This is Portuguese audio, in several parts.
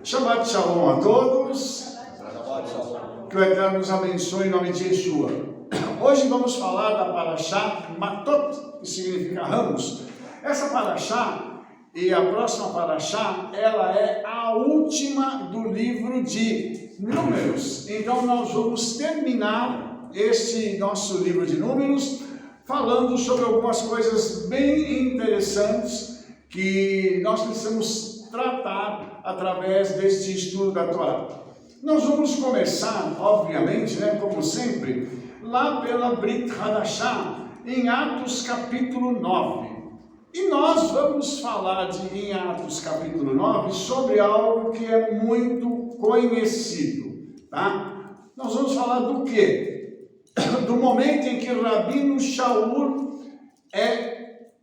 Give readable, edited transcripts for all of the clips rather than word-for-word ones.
Shabbat Shalom a todos. Que o Eterno nos abençoe em nome de Yeshua. Hoje vamos falar da Parashá Matot, que significa ramos. Essa Parashá e a próxima Parashá, ela é a última do livro de Números. Então nós vamos terminar este nosso livro de Números falando sobre algumas coisas bem interessantes que nós precisamos tratar através deste estudo da Torá. Nós vamos começar, obviamente, como sempre, lá pela Brit Hadashah, em Atos capítulo 9. E nós vamos falar em Atos capítulo 9 sobre algo que é muito conhecido, tá? Nós vamos falar do quê? Do momento em que Rabino Shaul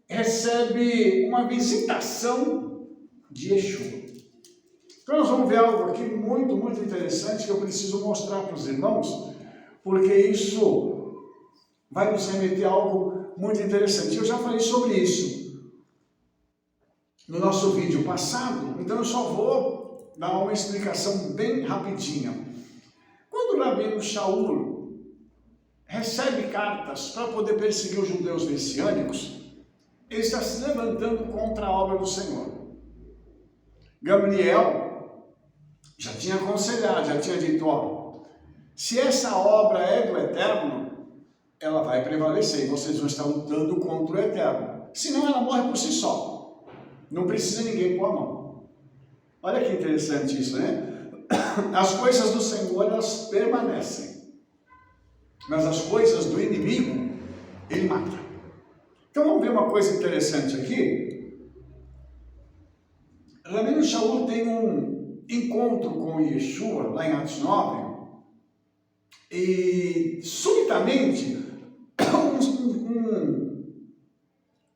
recebe uma visitação de Yeshua. Então nós vamos ver algo aqui muito interessante que eu preciso mostrar para os irmãos, porque isso vai nos remeter a algo muito interessante. Eu já falei sobre isso no nosso vídeo passado, então eu só vou dar uma explicação bem rapidinha. Quando o Rabino Shaul recebe cartas para poder perseguir os judeus messiânicos, ele está se levantando contra a obra do Senhor. Gamliel já tinha aconselhado, já tinha dito, se essa obra é do Eterno, ela vai prevalecer e vocês vão estar lutando contra o Eterno. Senão ela morre por si só. Não precisa ninguém pôr a mão. Olha que interessante isso, né? As coisas do Senhor, elas permanecem. Mas as coisas do inimigo, ele mata. Então vamos ver uma coisa interessante aqui. Rabino Shaul tem um encontro com Yeshua, lá em Atos 9, e subitamente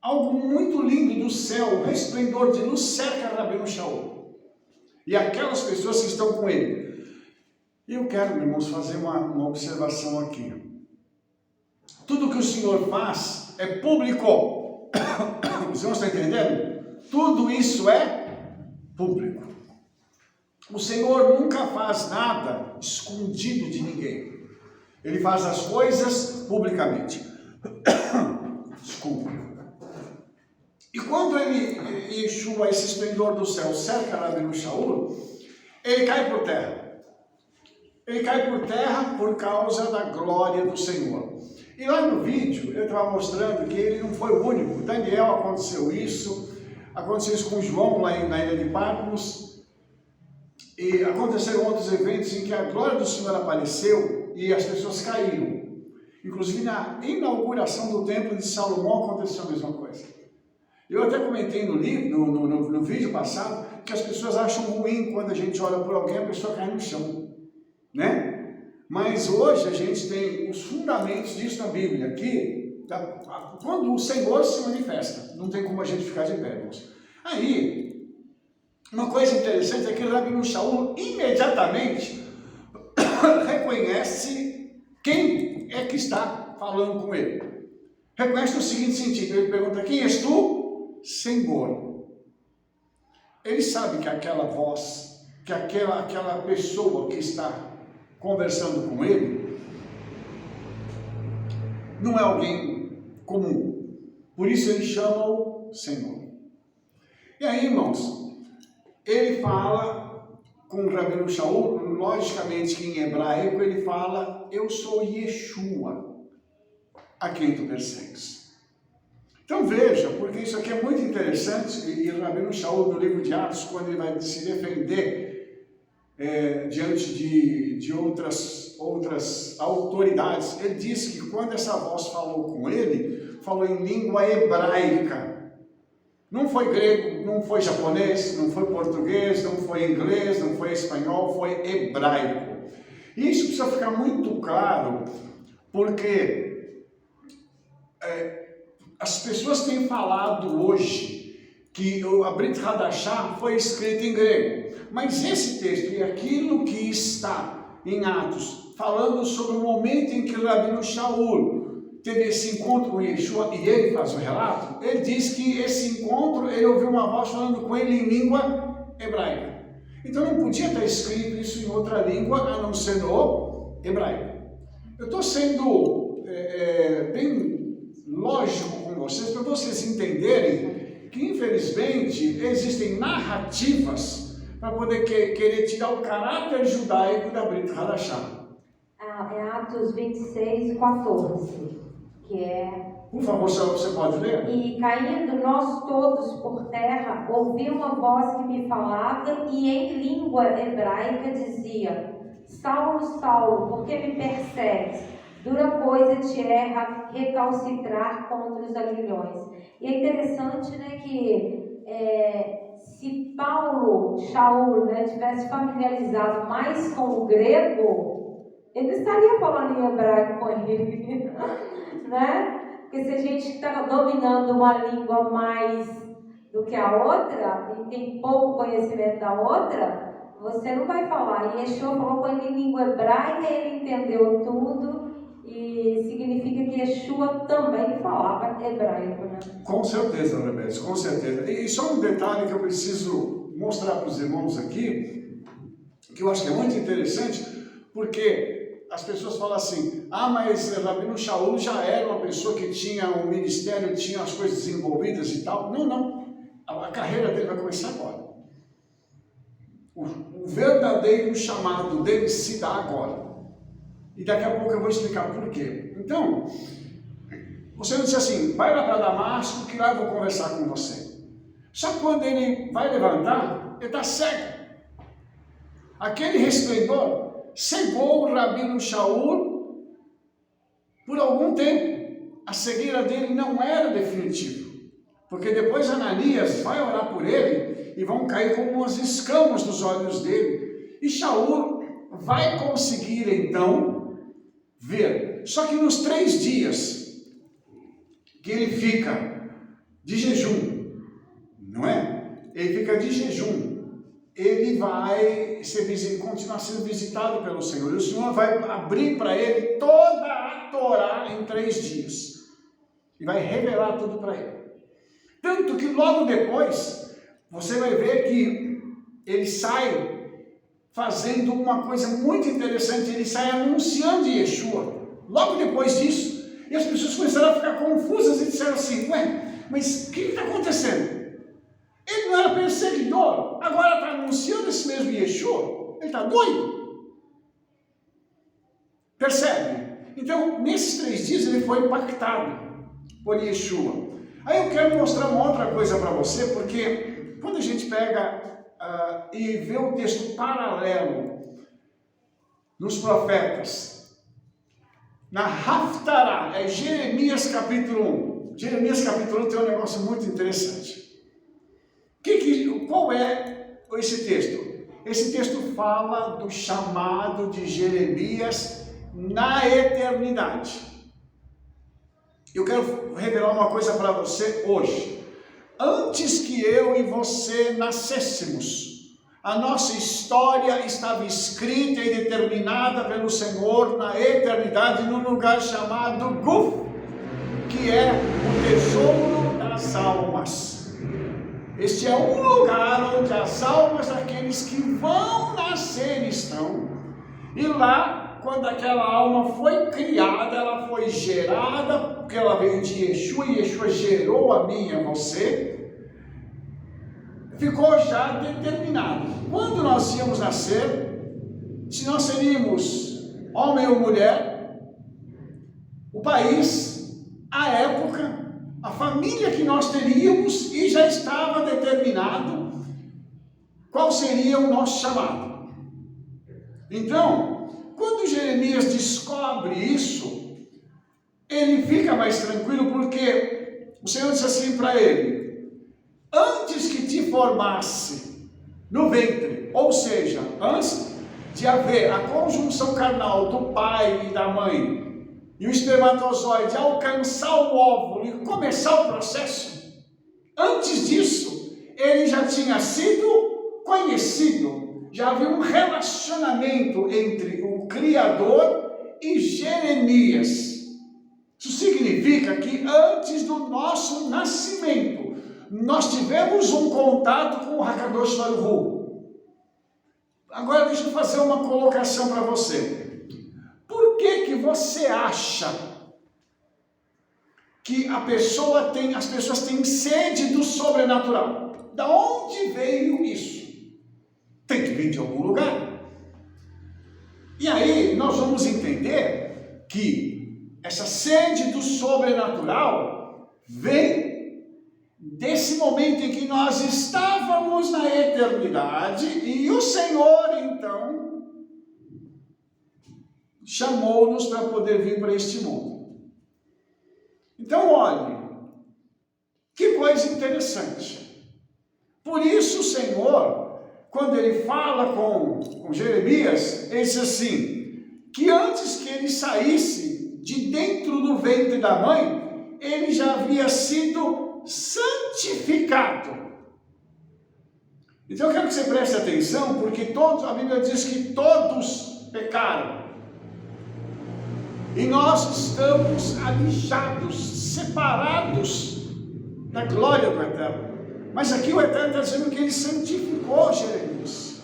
algo muito lindo do céu, um resplendor de luz cerca Rabino Shaul e aquelas pessoas que estão com ele. E eu quero, irmãos, fazer uma observação aqui. Tudo que o Senhor faz é público. Os irmãos estão entendendo? Tudo isso é público. O Senhor nunca faz nada escondido de ninguém. Ele faz as coisas publicamente. Desculpa. E quando Yeshua, esse esplendor do céu, cerca Rabino Shaul, ele cai por terra. Ele cai por terra por causa da glória do Senhor. E lá no vídeo eu estava mostrando que ele não foi o único. Daniel aconteceu isso com João lá na ilha de Patmos. E aconteceram outros eventos em que a glória do Senhor apareceu e as pessoas caíram. Inclusive na inauguração do templo de Salomão aconteceu a mesma coisa. Eu até comentei no vídeo passado que as pessoas acham ruim quando a gente olha por alguém e a pessoa cai no chão, né? Mas hoje a gente tem os fundamentos disso na Bíblia, que quando o Senhor se manifesta, não tem como a gente ficar de pé, irmãos. Aí, uma coisa interessante é que o Rabino Shaul imediatamente reconhece quem é que está falando com ele. Reconhece no seguinte sentido, ele pergunta, quem és tu? Senhor. Ele sabe que aquela voz, que aquela pessoa que está conversando com ele, não é alguém comum. Por isso ele chama-o Senhor. E aí, irmãos, ele fala com o Rabino Shaul, logicamente que em hebraico ele fala, eu sou Yeshua, a quem tu persegues. Então veja, porque isso aqui é muito interessante, e o Rabino Shaul no livro de Atos, quando ele vai se defender diante de outras autoridades, ele diz que quando essa voz falou com ele, falou em língua hebraica. Não foi grego, não foi japonês, não foi português, não foi inglês, não foi espanhol, foi hebraico. E isso precisa ficar muito claro, porque as pessoas têm falado hoje que a Brit Hadashah foi escrita em grego. Mas esse texto e aquilo que está em Atos, falando sobre o momento em que o Rabino Shaul teve esse encontro com Yeshua, e ele faz o relato, ele diz que esse encontro, ele ouviu uma voz falando com ele em língua hebraica. Então não podia estar escrito isso em outra língua a não ser no hebraico. Eu estou sendo bem lógico com vocês, para vocês entenderem que, infelizmente, existem narrativas para poder querer tirar o caráter judaico da Brit Hadashah. É Atos 26, 14, que é... Por favor, você pode ler? E caindo nós todos por terra, ouvi uma voz que me falava e em língua hebraica dizia: Saulo, Saulo, por que me persegues? Dura coisa te é recalcitrar contra os aguilhões. E é interessante, né, que se Shaul, né, tivesse familiarizado mais com o grego, ele não estaria falando em hebraico com ele, né? Porque se a gente está dominando uma língua mais do que a outra, e tem pouco conhecimento da outra, você não vai falar. E Yeshua falou com ele em língua hebraica, ele entendeu tudo, e significa que Yeshua também falava hebraico, né? Com certeza, Rebeca, com certeza. E só um detalhe que eu preciso mostrar para os irmãos aqui, que eu acho que é muito interessante, porque as pessoas falam assim: ah, mas Rabino Shaul já era uma pessoa que tinha um ministério, tinha as coisas desenvolvidas e tal. Não, não. A carreira dele vai começar agora. O verdadeiro chamado dele se dá agora. E daqui a pouco eu vou explicar por quê. Então, o Senhor disse assim: vai lá para Damasco, que lá eu vou conversar com você. Só que quando ele vai levantar, ele está cego. Aquele resplendor cegou o Rabino Shaul por algum tempo. A cegueira dele não era definitiva, porque depois Ananias vai orar por ele e vão cair como umas escamas dos olhos dele, e Shaul vai conseguir então ver. Só que nos 3 dias que ele fica de jejum, não é? Ele fica de jejum, ele vai continuar sendo visitado pelo Senhor. E o Senhor vai abrir para ele toda a Torá em 3 dias. E vai revelar tudo para ele. Tanto que logo depois, você vai ver que ele sai fazendo uma coisa muito interessante. Ele sai anunciando Yeshua. Logo depois disso. E as pessoas começaram a ficar confusas e disseram assim: ué, mas o que está acontecendo? Ele não era perseguidor, agora está anunciando esse mesmo Yeshua? Ele está doido? Percebe? Então, nesses 3 dias ele foi impactado por Yeshua. Aí eu quero mostrar uma outra coisa para você, porque quando a gente pega e vê um texto paralelo nos profetas, na Haftará, é Jeremias capítulo 1. Jeremias capítulo 1 tem um negócio muito interessante. Qual é esse texto? Esse texto fala do chamado de Jeremias na eternidade. Eu quero revelar uma coisa para você hoje. Antes que eu e você nascêssemos, a nossa história estava escrita e determinada pelo Senhor na eternidade, num lugar chamado Guf, que é o tesouro das almas. Este é um lugar onde as almas daqueles que vão nascer estão. E lá, quando aquela alma foi criada, ela foi gerada, porque ela veio de Yeshua, e Yeshua gerou a mim e a você, ficou já determinado. Quando nós íamos nascer, se nós seríamos homem ou mulher, o país, a época, a família que nós teríamos, e já estava determinado qual seria o nosso chamado. Então, quando Jeremias descobre isso, ele fica mais tranquilo, porque o Senhor disse assim para ele: antes que te formasse no ventre, ou seja, antes de haver a conjunção carnal do pai e da mãe, e o espermatozoide alcançar o óvulo e começar o processo, antes disso, ele já tinha sido conhecido, já havia um relacionamento entre o Criador e Jeremias. Isso significa que antes do nosso nascimento, nós tivemos um contato com o Hakadosh Baruch Hu. Agora deixa eu fazer uma colocação para você. Por que você acha que as pessoas têm sede do sobrenatural? Da onde veio isso? Tem que vir de algum lugar. E aí nós vamos entender que essa sede do sobrenatural vem desse momento em que nós estávamos na eternidade e o Senhor então chamou-nos para poder vir para este mundo. Então olhe, que coisa interessante. Por isso o Senhor, quando ele fala com Jeremias, ele diz assim, que antes que ele saísse de dentro do ventre da mãe, ele já havia sido santificado. Então eu quero que você preste atenção, porque a Bíblia diz que todos pecaram. E nós estamos alijados, separados da glória do Eterno. Mas aqui o Eterno está dizendo que ele santificou Jeremias.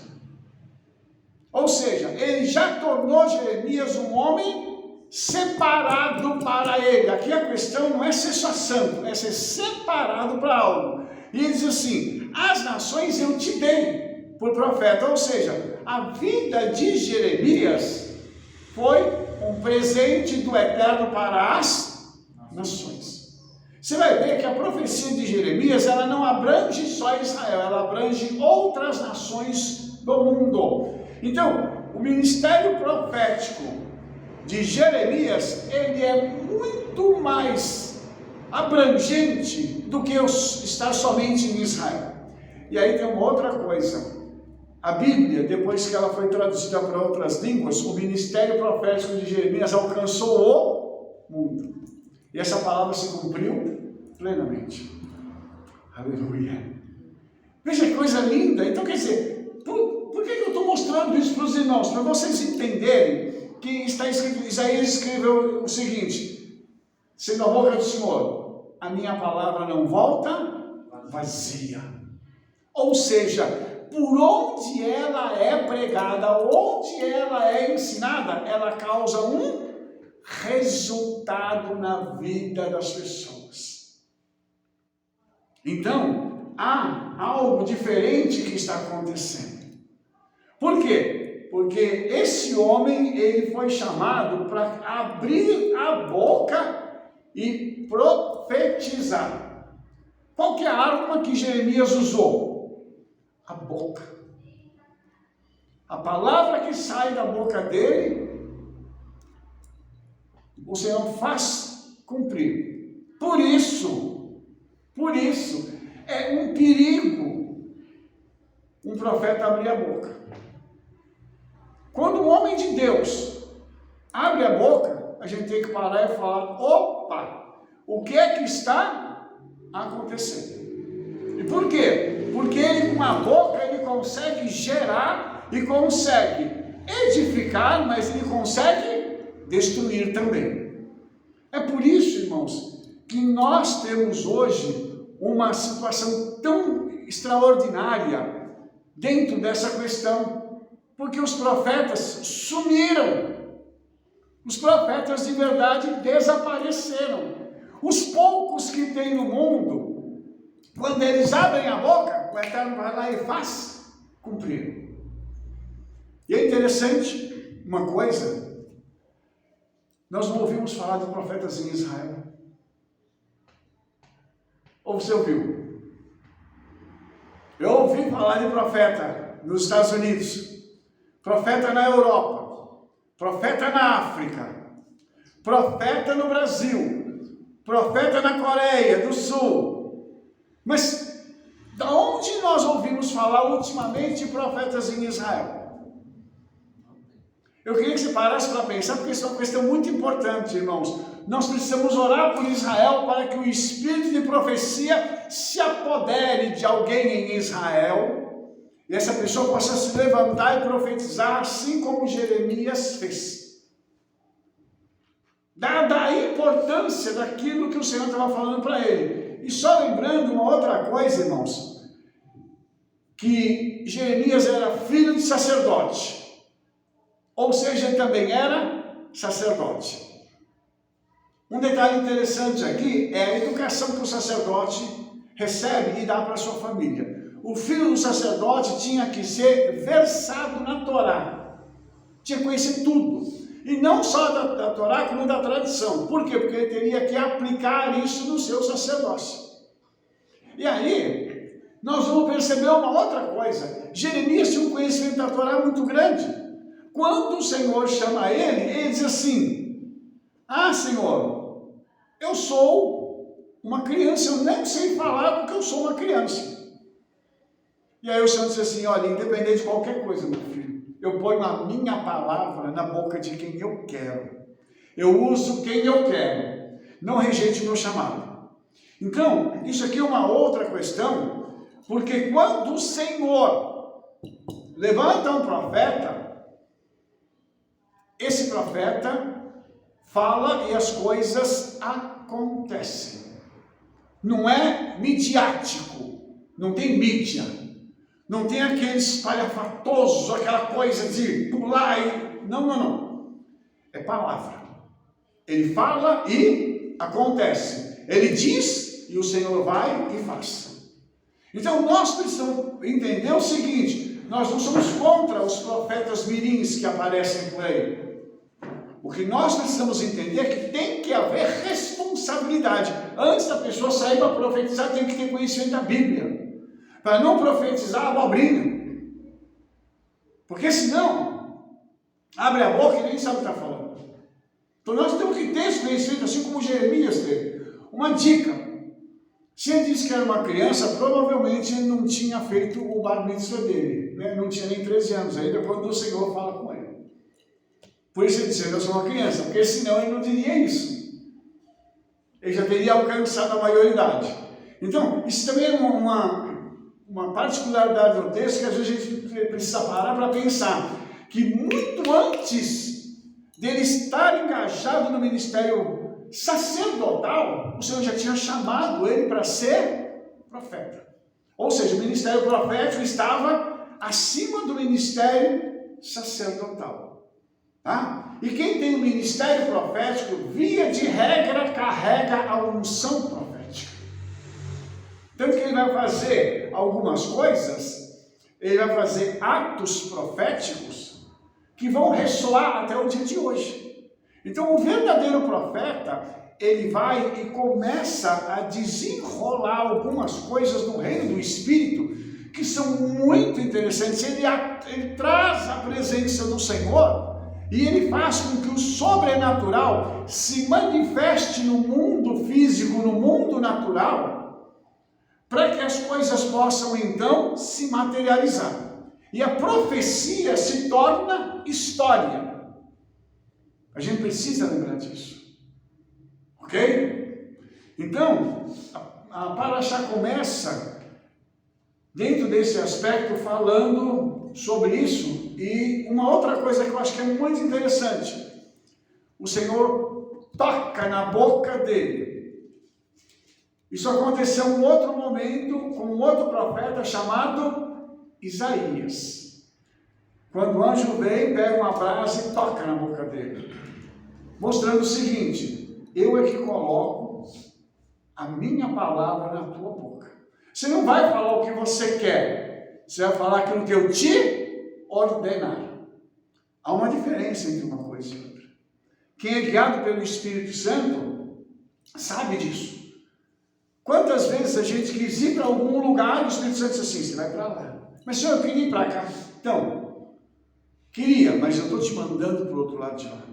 Ou seja, ele já tornou Jeremias um homem separado para ele. Aqui a questão não é ser só santo, é ser separado para algo. E ele diz assim, as nações eu te dei por profeta. Ou seja, a vida de Jeremias foi um presente do Eterno para as nações. Você vai ver que a profecia de Jeremias, ela não abrange só Israel, ela abrange outras nações do mundo. Então, o ministério profético de Jeremias, ele é muito mais abrangente do que estar somente em Israel. E aí tem uma outra coisa. A Bíblia, depois que ela foi traduzida para outras línguas, o ministério profético de Jeremias alcançou o mundo. E essa palavra se cumpriu plenamente. Aleluia. Veja que coisa linda. Então, quer dizer, por que eu estou mostrando isso para os irmãos? Para vocês entenderem que está escrito, Isaías escreveu o seguinte, sendo a boca do Senhor, a minha palavra não volta vazia. Ou seja, por onde ela é pregada, onde ela é ensinada, ela causa um resultado na vida das pessoas. Então, há algo diferente que está acontecendo. Por quê? Porque esse homem, ele foi chamado para abrir a boca e profetizar. Qual que é a arma que Jeremias usou? A boca. A palavra que sai da boca dele, o Senhor faz cumprir. Por isso, é um perigo um profeta abrir a boca. Quando um homem de Deus abre a boca, a gente tem que parar e falar, opa, o que é que está acontecendo? E por quê? Porque ele com a boca, ele consegue gerar e consegue edificar, mas ele consegue destruir também. É por isso, irmãos, que nós temos hoje uma situação tão extraordinária dentro dessa questão, porque os profetas sumiram, os profetas de verdade desapareceram. Os poucos que tem no mundo, quando eles abrem a boca, o Eterno vai lá e faz cumprir. E é interessante uma coisa, nós não ouvimos falar de profetas em Israel. Ou você ouviu? Eu ouvi falar de profeta nos Estados Unidos, profeta na Europa, profeta na África, profeta no Brasil, profeta na Coreia do Sul. Mas da onde nós ouvimos falar ultimamente de profetas em Israel? Eu queria que você parasse para pensar, porque isso é uma questão muito importante, irmãos. Nós precisamos orar por Israel para que o espírito de profecia se apodere de alguém em Israel e essa pessoa possa se levantar e profetizar assim como Jeremias fez. Dada a importância daquilo que o Senhor estava falando para ele. E só lembrando uma outra coisa, irmãos, que Jeremias era filho de sacerdote, ou seja, ele também era sacerdote. Um detalhe interessante aqui é a educação que o sacerdote recebe e dá para a sua família. O filho do sacerdote tinha que ser versado na Torá, tinha que conhecer tudo, e não só da Torá, como da tradição. Por quê? Porque ele teria que aplicar isso no seu sacerdócio. E aí, nós vamos perceber uma outra coisa. Jeremias tinha um conhecimento da Torá muito grande. Quando o Senhor chama ele diz assim: ah, Senhor, eu sou uma criança, eu nem sei falar porque eu sou uma criança. E aí o Senhor diz assim: olha, independente de qualquer coisa, meu filho, eu ponho a minha palavra na boca de quem eu quero. Eu uso quem eu quero. Não rejeite o meu chamado. Então, isso aqui é uma outra questão, porque quando o Senhor levanta um profeta, esse profeta fala e as coisas acontecem. Não é midiático, não tem mídia, não tem aquele espalhafatoso, aquela coisa de pular e... Não. É palavra. Ele fala e acontece. Ele diz e o Senhor vai e faz. Então nós precisamos entender o seguinte: nós não somos contra os profetas mirins que aparecem por aí. O que nós precisamos entender é que tem que haver responsabilidade. Antes da pessoa sair para profetizar, tem que ter conhecimento da Bíblia, para não profetizar abobrinha. Porque senão, abre a boca e nem sabe o que está falando. Então nós temos que ter esse conhecimento, assim como Jeremias teve. Uma dica: se ele disse que era uma criança, provavelmente ele não tinha feito o bar mitzvah dele, né? Não tinha nem 13 anos ainda quando o Senhor fala com ele. Por isso ele disse: eu sou uma criança, porque senão ele não diria isso. Ele já teria alcançado a maioridade. Então, isso também é uma particularidade do texto que às vezes a gente precisa parar para pensar. Que muito antes dele estar engajado no ministério sacerdotal, o Senhor já tinha chamado ele para ser profeta. Ou seja, o ministério profético estava acima do ministério sacerdotal. Tá? E quem tem o ministério profético, via de regra, carrega a unção profética. Tanto que ele vai fazer algumas coisas, ele vai fazer atos proféticos que vão ressoar até o dia de hoje. Então o verdadeiro profeta, ele vai e começa a desenrolar algumas coisas no reino do Espírito que são muito interessantes. Ele traz a presença do Senhor e ele faz com que o sobrenatural se manifeste no mundo físico, no mundo natural, para que as coisas possam então se materializar. E a profecia se torna história. A gente precisa lembrar disso. Ok? Então, a Parashá começa dentro desse aspecto falando sobre isso. E uma outra coisa que eu acho que é muito interessante: o Senhor toca na boca dele. Isso aconteceu em um outro momento com um outro profeta chamado Isaías. Quando o anjo vem, pega uma brasa e toca na boca dele, mostrando o seguinte: eu é que coloco a minha palavra na tua boca. Você não vai falar o que você quer, você vai falar aquilo que eu te ordenar. Há uma diferença entre uma coisa e outra. Quem é guiado pelo Espírito Santo sabe disso. Quantas vezes a gente quis ir para algum lugar e o Espírito Santo disse assim: você vai para lá. Mas Senhor, eu queria ir para cá. Então, queria, mas eu estou te mandando para o outro lado de lá.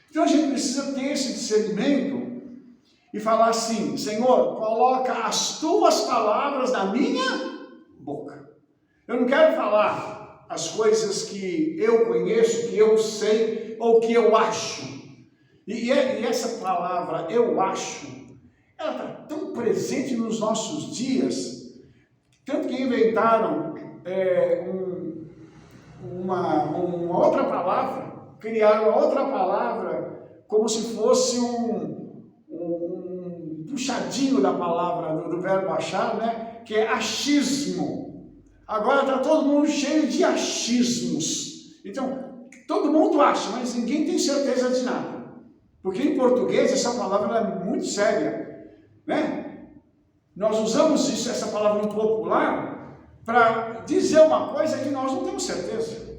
Então a gente precisa ter esse discernimento e falar assim: Senhor, coloca as tuas palavras na minha boca. Eu não quero falar as coisas que eu conheço, que eu sei ou que eu acho. E essa palavra, eu acho, ela está tão presente nos nossos dias, tanto que inventaram uma outra palavra, criaram outra palavra como se fosse um puxadinho da palavra, do verbo achar, né? Que é achismo. Agora está todo mundo cheio de achismos. Então, todo mundo acha, mas ninguém tem certeza de nada. Porque em português essa palavra é muito séria, né? Nós usamos essa palavra no popular para dizer uma coisa que nós não temos certeza.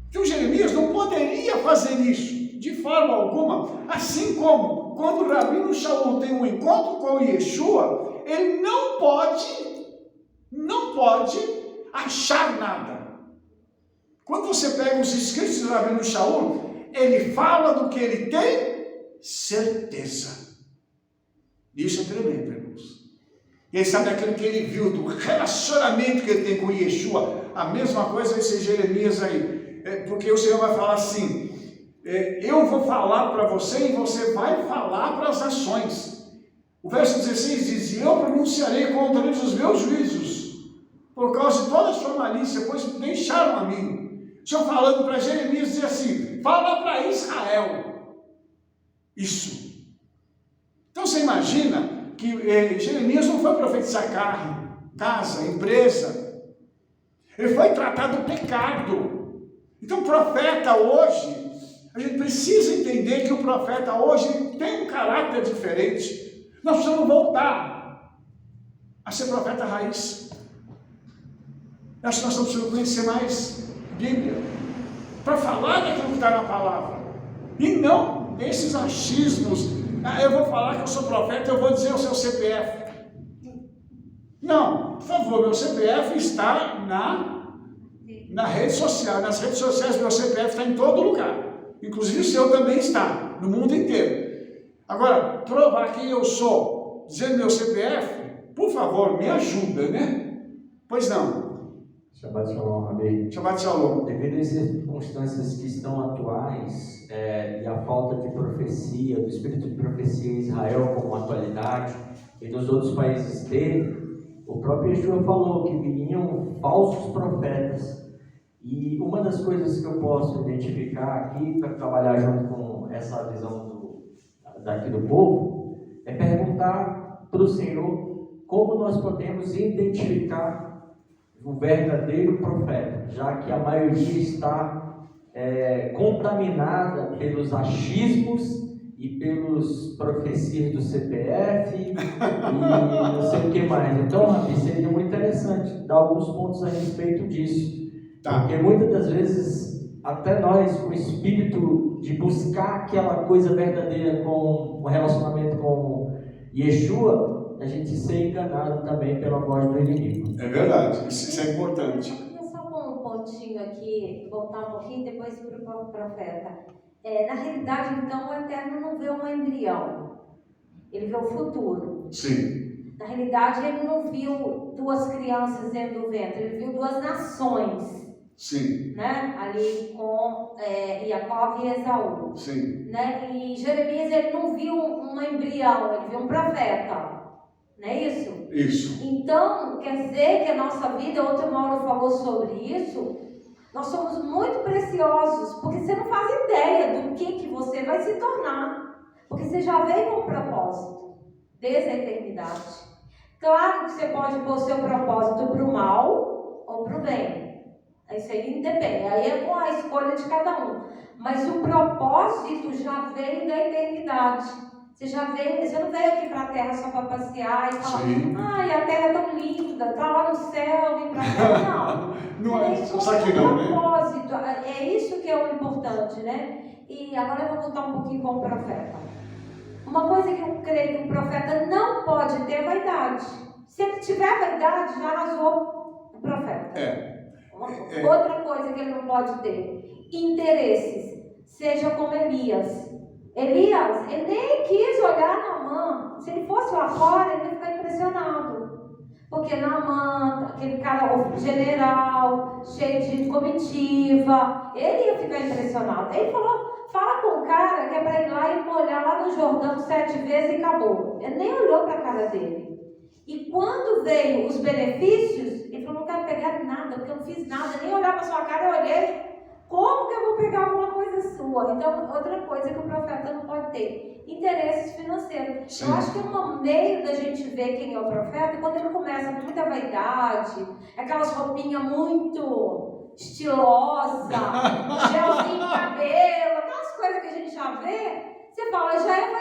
Então Jeremias não poderia fazer isso de forma alguma, assim como quando o Rabino Shaul tem um encontro com Yeshua, ele não pode achar nada. Quando você pega os escritos do Rabino Shaul, ele fala do que ele tem certeza. Isso é tremendo, irmãos. Ele sabe aquilo que ele viu, do relacionamento que ele tem com Yeshua. A mesma coisa vai ser Jeremias aí. Porque o Senhor vai falar assim, eu vou falar para você e você vai falar para as nações. O verso 16 diz, e eu pronunciarei contra eles os meus juízos, por causa de toda a sua malícia, pois deixaram a mim. O Senhor falando para Jeremias, diz assim, fala para Israel. Isso. Então você imagina que Jeremias não foi profetizar carro, casa, empresa. Ele foi tratar do pecado. Então o profeta hoje, a gente precisa entender que o profeta hoje tem um caráter diferente. Nós precisamos voltar a ser profeta raiz. Eu acho que nós precisamos conhecer mais Bíblia, para falar daquilo que está na palavra, e não esses achismos. Eu vou falar que eu sou profeta, eu vou dizer o seu CPF. Não, por favor, meu CPF está na rede social, nas redes sociais, meu CPF está em todo lugar, inclusive o seu também está, no mundo inteiro. Agora, provar quem eu sou, dizendo meu CPF, por favor, me ajuda, né? Pois não. Shabbat Shalom, Rabi. Shabbat Shalom. Devido às circunstâncias que estão atuais e a falta de profecia, do espírito de profecia em Israel como atualidade e nos outros países dele, o próprio Yeshua falou que viriam falsos profetas. E uma das coisas que eu posso identificar aqui para trabalhar junto com essa visão daqui do povo é perguntar para o Senhor como nós podemos identificar o verdadeiro profeta, já que a maioria está contaminada pelos achismos e pelos profecias do CPF e não sei o que mais. Então, Rabi, seria muito interessante dar alguns pontos a respeito disso. Tá. Porque muitas das vezes, até nós, com o espírito de buscar aquela coisa verdadeira com o relacionamento com Yeshua, a gente ser enganado também pela voz do inimigo. É verdade, isso é importante. Eu queria só um pontinho aqui, voltar um pouquinho, depois para o profeta. Na realidade, então, o Eterno não vê um embrião, ele vê o futuro. Sim. Na realidade, ele não viu duas crianças dentro do ventre, ele viu duas nações. Sim. Né? Ali com Jacó e Esaú. Sim. Né? E Jeremias, ele não viu um embrião, ele viu um profeta. Não é isso? Isso. Então, quer dizer que a nossa vida, outro Mauro falou sobre isso, nós somos muito preciosos, porque você não faz ideia do que você vai se tornar, porque você já veio com um propósito, desde a eternidade. Claro que você pode pôr o seu propósito para o mal ou para o bem. Isso aí depende, aí é com a escolha de cada um. Mas o propósito já vem da eternidade. Você não veio aqui para a Terra só para passear e falar, ai, a Terra é tão linda, tá lá no céu, vem para a Terra. Não é isso aqui não, né? Propósito, é isso que é o importante, né? E agora eu vou voltar um pouquinho com o profeta. Uma coisa que eu creio que o profeta não pode ter é vaidade. Se ele tiver vaidade, já arrasou o profeta. Outra coisa que ele não pode ter, interesses, seja como Elias. Elias, ele nem quis olhar Naamã. Se ele fosse lá fora, ele ia ficar impressionado. Porque Naamã, aquele cara general, cheio de comitiva, ele ia ficar impressionado. Ele falou, fala com o cara que é para ir lá e molhar lá no Jordão 7 vezes e acabou. Ele nem olhou para a cara dele. E quando veio os benefícios, ele falou, não quero pegar nada, porque eu não fiz nada, nem olhar para sua cara, eu olhei. Como que eu vou pegar alguma coisa sua? Então, outra coisa que o profeta não pode ter, interesses financeiros. Sim. Eu acho que um meio da gente ver quem é o profeta é quando ele começa com muita vaidade, aquelas roupinhas muito estilosas, gelzinho no cabelo, aquelas coisas que a gente já vê. Você fala, já é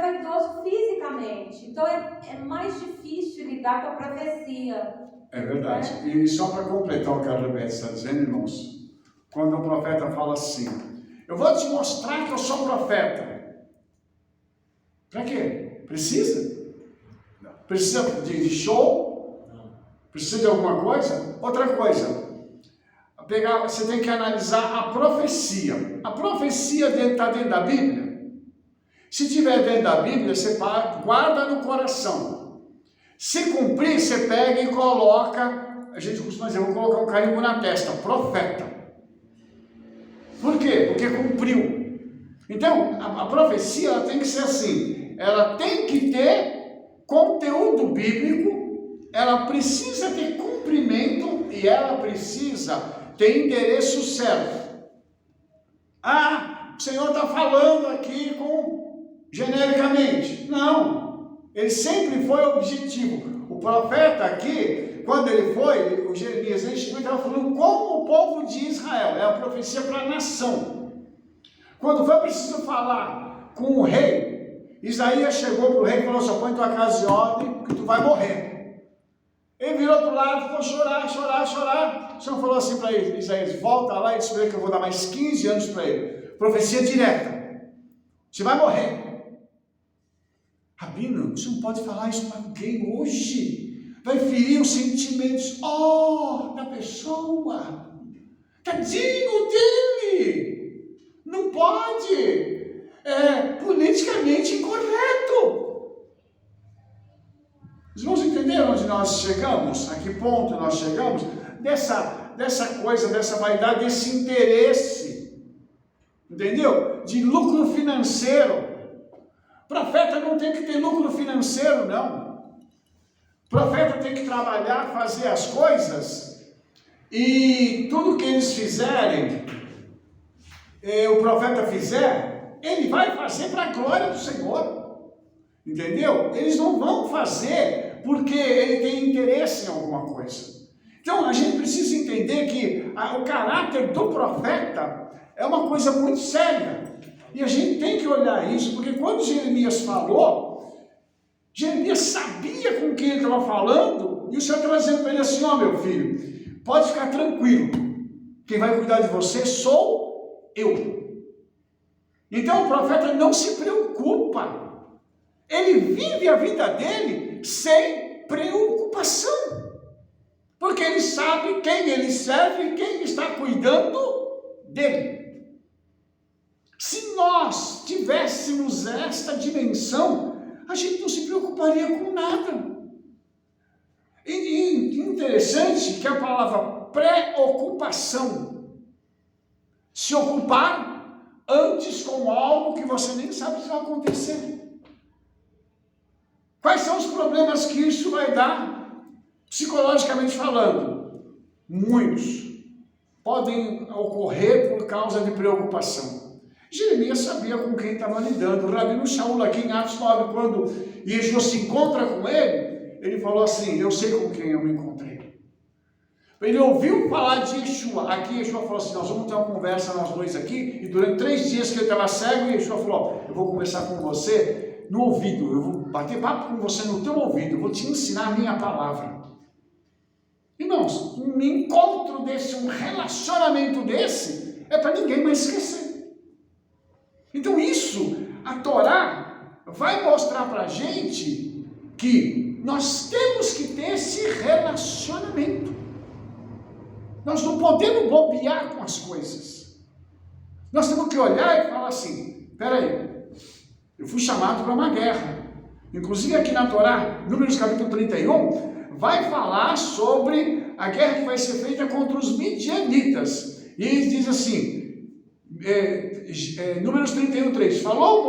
vaidoso fisicamente. Então é mais difícil lidar com a profecia. É verdade. E só para completar o que a Rebeca está dizendo, irmãos, quando o profeta fala assim, eu vou te mostrar que eu sou profeta. Para quê? Precisa? Não. Precisa de show? Não. Precisa de alguma coisa? Outra coisa, você tem que analisar a profecia. A profecia está dentro da Bíblia? Se tiver dentro da Bíblia, você guarda no coração. Se cumprir, você pega e coloca, a gente costuma dizer, vou colocar um carimbo na testa, profeta. Por quê? Porque cumpriu. Então, a profecia ela tem que ser assim, ela tem que ter conteúdo bíblico, ela precisa ter cumprimento e ela precisa ter endereço certo. Ah, o Senhor está falando aqui genericamente. Não, ele sempre foi objetivo. O profeta aqui, quando ele foi, o Jeremias, ele chegou e estava falando como o povo de Israel, é a profecia para a nação. Quando foi preciso falar com o rei, Isaías chegou para o rei e falou, só põe tua casa em ordem, que tu vai morrer. Ele virou para o lado, ficou chorar. O Senhor falou assim para ele, Isaías, volta lá e espera que eu vou dar mais 15 anos para ele. Profecia direta, você vai morrer. Rabino, você não pode falar isso para alguém hoje. Vai ferir os sentimentos da pessoa. Tadinho dele. Não pode. É politicamente incorreto. Os irmãos entenderam onde nós chegamos? A que ponto nós chegamos? Dessa coisa, dessa vaidade, desse interesse. Entendeu? De lucro financeiro. Profeta não tem que ter lucro financeiro, não. Profeta tem que trabalhar, fazer as coisas, e tudo que eles fizerem, o profeta fizer, ele vai fazer para a glória do Senhor. Entendeu? Eles não vão fazer porque ele tem interesse em alguma coisa. Então a gente precisa entender que o caráter do profeta é uma coisa muito séria. E a gente tem que olhar isso, porque quando Jeremias falou, Jeremias sabia com quem ele estava falando, e o Senhor estava dizendo para ele assim, meu filho, pode ficar tranquilo, quem vai cuidar de você sou eu. Então o profeta não se preocupa, ele vive a vida dele sem preocupação, porque ele sabe quem ele serve e quem está cuidando dele. Se nós tivéssemos esta dimensão, a gente não se preocuparia com nada. E interessante que a palavra preocupação, se ocupar antes com algo que você nem sabe se vai acontecer. Quais são os problemas que isso vai dar, psicologicamente falando? Muitos podem ocorrer por causa de preocupação. Jeremias sabia com quem estava lidando. O Rabino Shaul, aqui em Atos 9, quando Yeshua se encontra com ele, ele falou assim, eu sei com quem eu me encontrei. Ele ouviu falar de Yeshua. Aqui Yeshua falou assim, nós vamos ter uma conversa nós dois aqui, e durante 3 dias que ele estava cego, Yeshua falou, eu vou conversar com você no ouvido, eu vou bater papo com você no teu ouvido, eu vou te ensinar a minha palavra. Irmãos, um encontro desse, um relacionamento desse, é para ninguém mais esquecer. Então isso, a Torá vai mostrar para a gente que nós temos que ter esse relacionamento. Nós não podemos bobear com as coisas. Nós temos que olhar e falar assim, peraí, eu fui chamado para uma guerra. Inclusive aqui na Torá, Números capítulo 31, vai falar sobre a guerra que vai ser feita contra os midianitas. E ele diz assim, Números 31:3, falou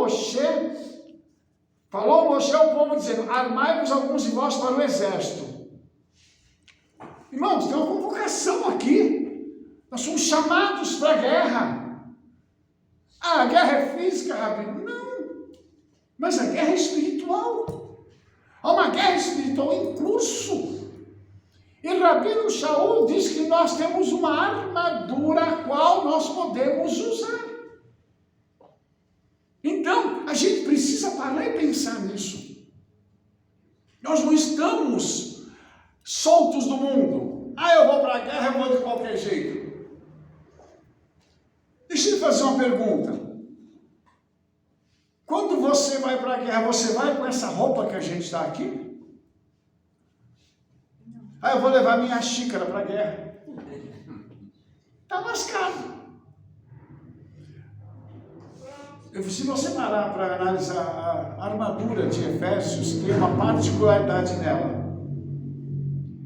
Moshe ao povo dizendo, armai-vos alguns de vós para o exército. Irmãos, tem uma convocação aqui. Nós somos chamados para a guerra. Ah, a guerra é física, Rabino? Não. Mas a guerra é espiritual. Há uma guerra espiritual em curso. E Rabino Shaul diz que nós temos uma armadura a qual nós podemos usar. Então, a gente precisa parar e pensar nisso. Nós não estamos soltos do mundo. Ah, eu vou para a guerra, eu vou de qualquer jeito. Deixa eu fazer uma pergunta. Quando você vai para a guerra, você vai com essa roupa que a gente está aqui? Ah, eu vou levar minha xícara para a guerra. Está lascado. Se você parar para analisar a armadura de Efésios, tem uma particularidade nela.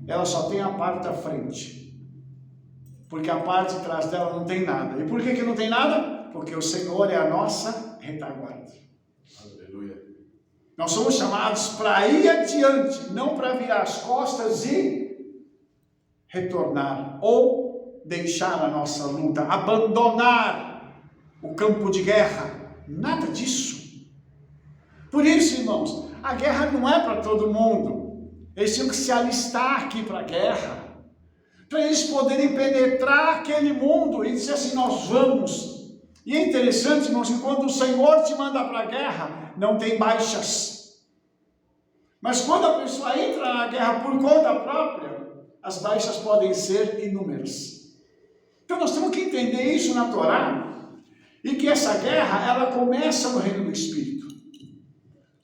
Ela só tem a parte da frente. Porque a parte de trás dela não tem nada. E por que não tem nada? Porque o Senhor é a nossa retaguarda. Aleluia. Nós somos chamados para ir adiante, não para virar as costas e retornar. Ou deixar a nossa luta, abandonar o campo de guerra. Nada disso. Por isso, irmãos, a guerra não é para todo mundo. Eles tinham que se alistar aqui para a guerra, para eles poderem penetrar aquele mundo e dizer assim, nós vamos. E é interessante, irmãos, que quando o Senhor te manda para a guerra, não tem baixas. Mas quando a pessoa entra na guerra por conta própria, as baixas podem ser inúmeras. Então nós temos que entender isso na Torá, e que essa guerra, ela começa no reino do Espírito.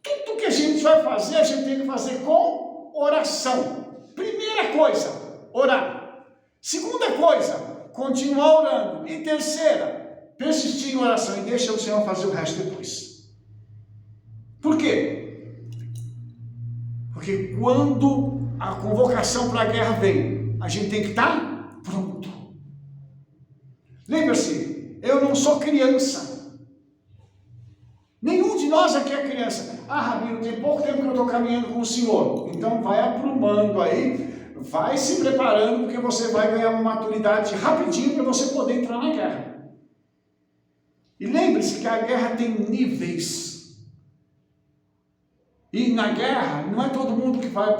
Tudo que a gente vai fazer, a gente tem que fazer com oração. Primeira coisa, orar. Segunda coisa, continuar orando. E terceira, persistir em oração e deixa o Senhor fazer o resto depois. Por quê? Porque quando a convocação para a guerra vem, a gente tem que estar pronto. Lembra-se, eu não sou criança. Nenhum de nós aqui é criança. Ah, Rabino, tem pouco tempo que eu estou caminhando com o Senhor. Então vai aprumando aí, vai se preparando, porque você vai ganhar uma maturidade rapidinho para você poder entrar na guerra. E lembre-se que a guerra tem níveis. E na guerra, não é todo mundo que vai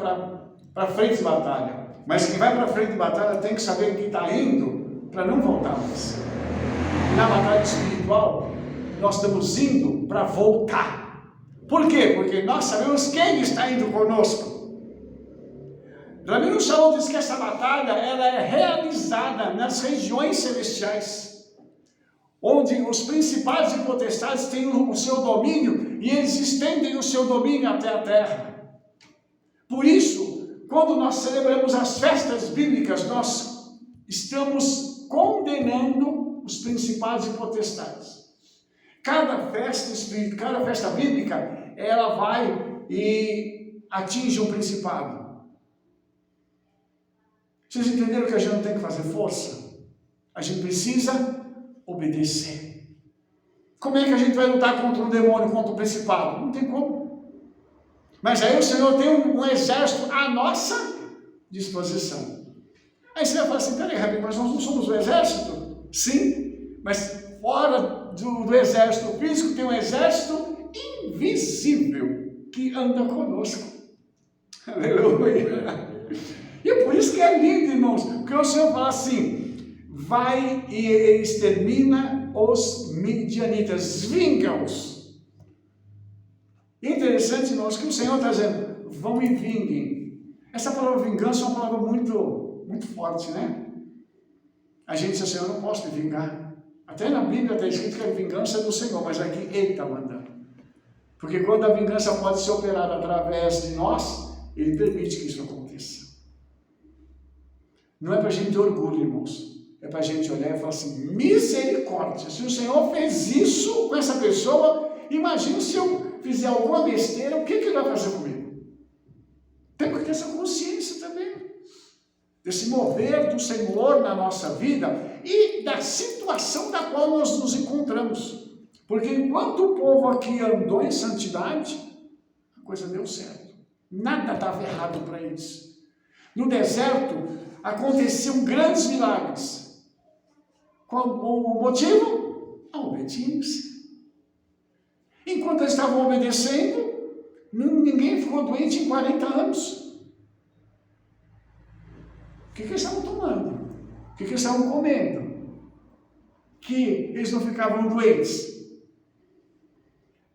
para frente de batalha. Mas quem vai para frente de batalha tem que saber que está indo para não voltar mais. Na batalha espiritual, nós estamos indo para voltar. Por quê? Porque nós sabemos quem está indo conosco. Rabino Shaul diz que essa batalha ela é realizada nas regiões celestiais, onde os principados e potestades têm o seu domínio e eles estendem o seu domínio até a terra. Por isso, quando nós celebramos as festas bíblicas, nós estamos condenando os principados e potestades. Cada festa bíblica, ela vai e atinge um principado. Vocês entenderam que a gente não tem que fazer força? A gente precisa obedecer. Como é que a gente vai lutar contra um demônio, contra um principado? Não tem como. Mas aí o Senhor tem um exército à nossa disposição. Aí você vai falar assim, peraí, Rabino, mas nós não somos o exército? Sim, mas fora do exército físico tem um exército invisível que anda conosco. Aleluia! E é por isso que é lindo, irmãos, porque o Senhor fala assim, vai e extermina os midianitas, vinga-os. Interessante, irmãos, que o Senhor está dizendo, vão e vinguem. Essa palavra vingança é uma palavra muito forte, né? A gente diz assim, eu não posso me vingar. Até na Bíblia está escrito que a vingança é do Senhor, mas aqui Ele está mandando. Porque quando a vingança pode ser operada através de nós, Ele permite que isso aconteça. Não é para a gente ter orgulho, irmãos. É para a gente olhar e falar assim, misericórdia. Se o Senhor fez isso com essa pessoa, imagina se eu fizer alguma besteira, o que Ele vai fazer comigo? Temos que ter essa consciência também. Desse mover do Senhor na nossa vida e da situação da qual nós nos encontramos. Porque enquanto o povo aqui andou em santidade, a coisa deu certo. Nada estava errado para eles. No deserto, aconteciam grandes milagres. Qual o motivo? A obediência. Enquanto eles estavam obedecendo, ninguém ficou doente em 40 anos. O que eles estavam tomando? O que eles estavam comendo? Que eles não ficavam doentes?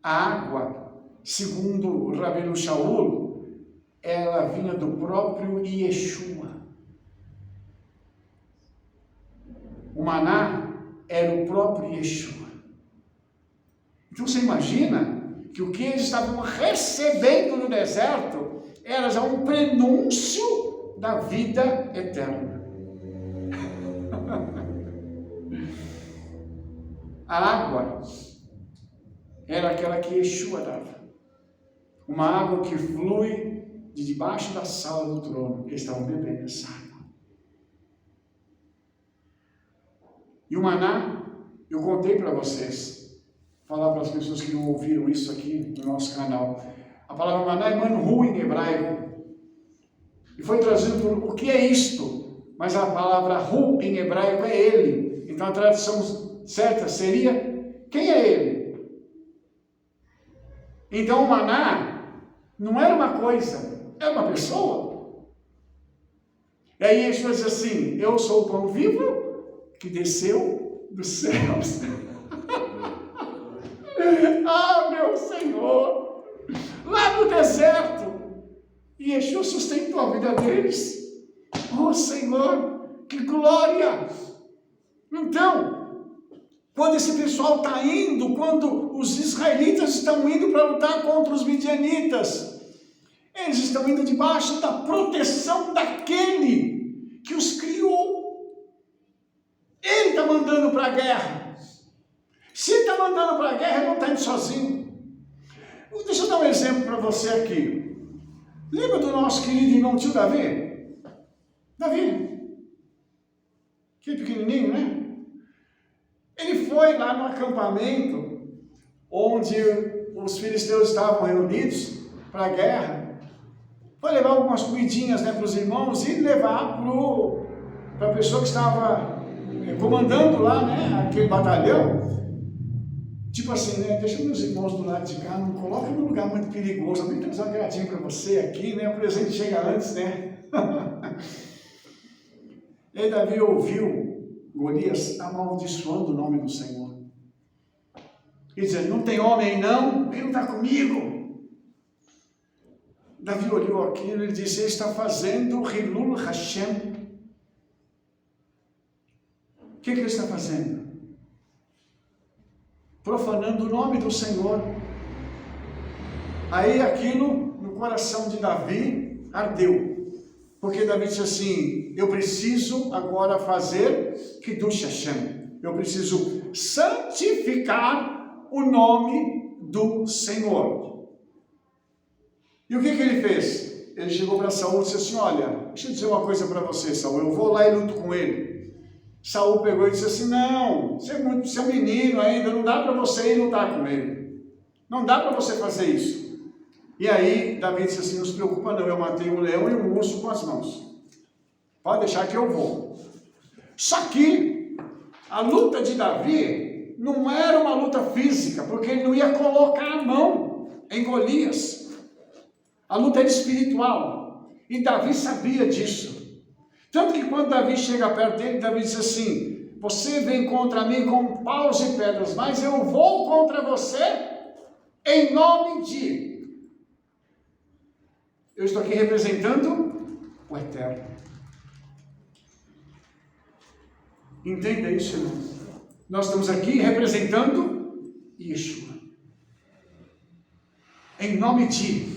A água, segundo o Rabino Shaul, ela vinha do próprio Yeshua. O maná era o próprio Yeshua. Então você imagina que o que eles estavam recebendo no deserto era já um prenúncio da vida eterna. A água era aquela que Yeshua dava. Uma água que flui de debaixo da sala do trono. Eles estavam bebendo essa água. E o maná, eu contei para vocês, falar para as pessoas que não ouviram isso aqui no nosso canal. A palavra maná é manhu em hebraico. E foi trazido por o que é isto? Mas a palavra hu em hebraico é ele. Então a tradução certa seria, quem é ele? Então o maná não era uma coisa, era uma pessoa. E aí Yeshua diz assim, eu sou o pão vivo que desceu dos céus. Ah, meu Senhor! Lá no deserto, Yeshua sustentou a vida deles. Oh, Senhor, que glória! Então, quando esse pessoal está indo, quando os israelitas estão indo para lutar contra os midianitas, eles estão indo debaixo da proteção daquele que os criou. Ele está mandando para a guerra. Se ele está mandando para a guerra, ele não está indo sozinho. Deixa eu dar um exemplo para você aqui. Lembra do nosso querido irmão tio Davi? Davi. Que pequenininho, né? Ele foi lá no acampamento onde os filisteus estavam reunidos para a guerra. Foi levar algumas comidinhas, né, para os irmãos e levar para a pessoa que estava comandando lá, né, aquele batalhão. Tipo assim, né, deixa meus irmãos do lado de cá, não coloca num lugar muito perigoso, eu tenho um agradinho para você aqui, né, o presente chega antes, né. E aí Davi ouviu Golias amaldiçoando o nome do Senhor. E dizendo, não tem homem aí não? Ele não está comigo. Davi olhou aquilo e disse, ele está fazendo Hilul Hashem. O que ele está fazendo? Profanando o nome do Senhor. Aí aquilo no coração de Davi ardeu. Porque Davi disse assim, eu preciso agora fazer Kiddush Hashem. Eu preciso santificar o nome do Senhor. E o que ele fez? Ele chegou para Saul e disse assim, olha, deixa eu dizer uma coisa para você, Saul, eu vou lá e luto com ele. Saul pegou e disse assim, não, você é um menino ainda, não dá para você ir lutar com ele. Não dá para você fazer isso. E aí Davi disse assim, não se preocupa não, eu matei um leão e um urso com as mãos. Pode deixar que eu vou. Só que a luta de Davi não era uma luta física, porque ele não ia colocar a mão em Golias. A luta era espiritual. E Davi sabia disso. Tanto que quando Davi chega perto dele, Davi diz assim, você vem contra mim com paus e pedras, mas eu vou contra você em nome de... Eu estou aqui representando o Eterno. Entenda isso, irmão. Nós estamos aqui representando Yeshua. Em nome de...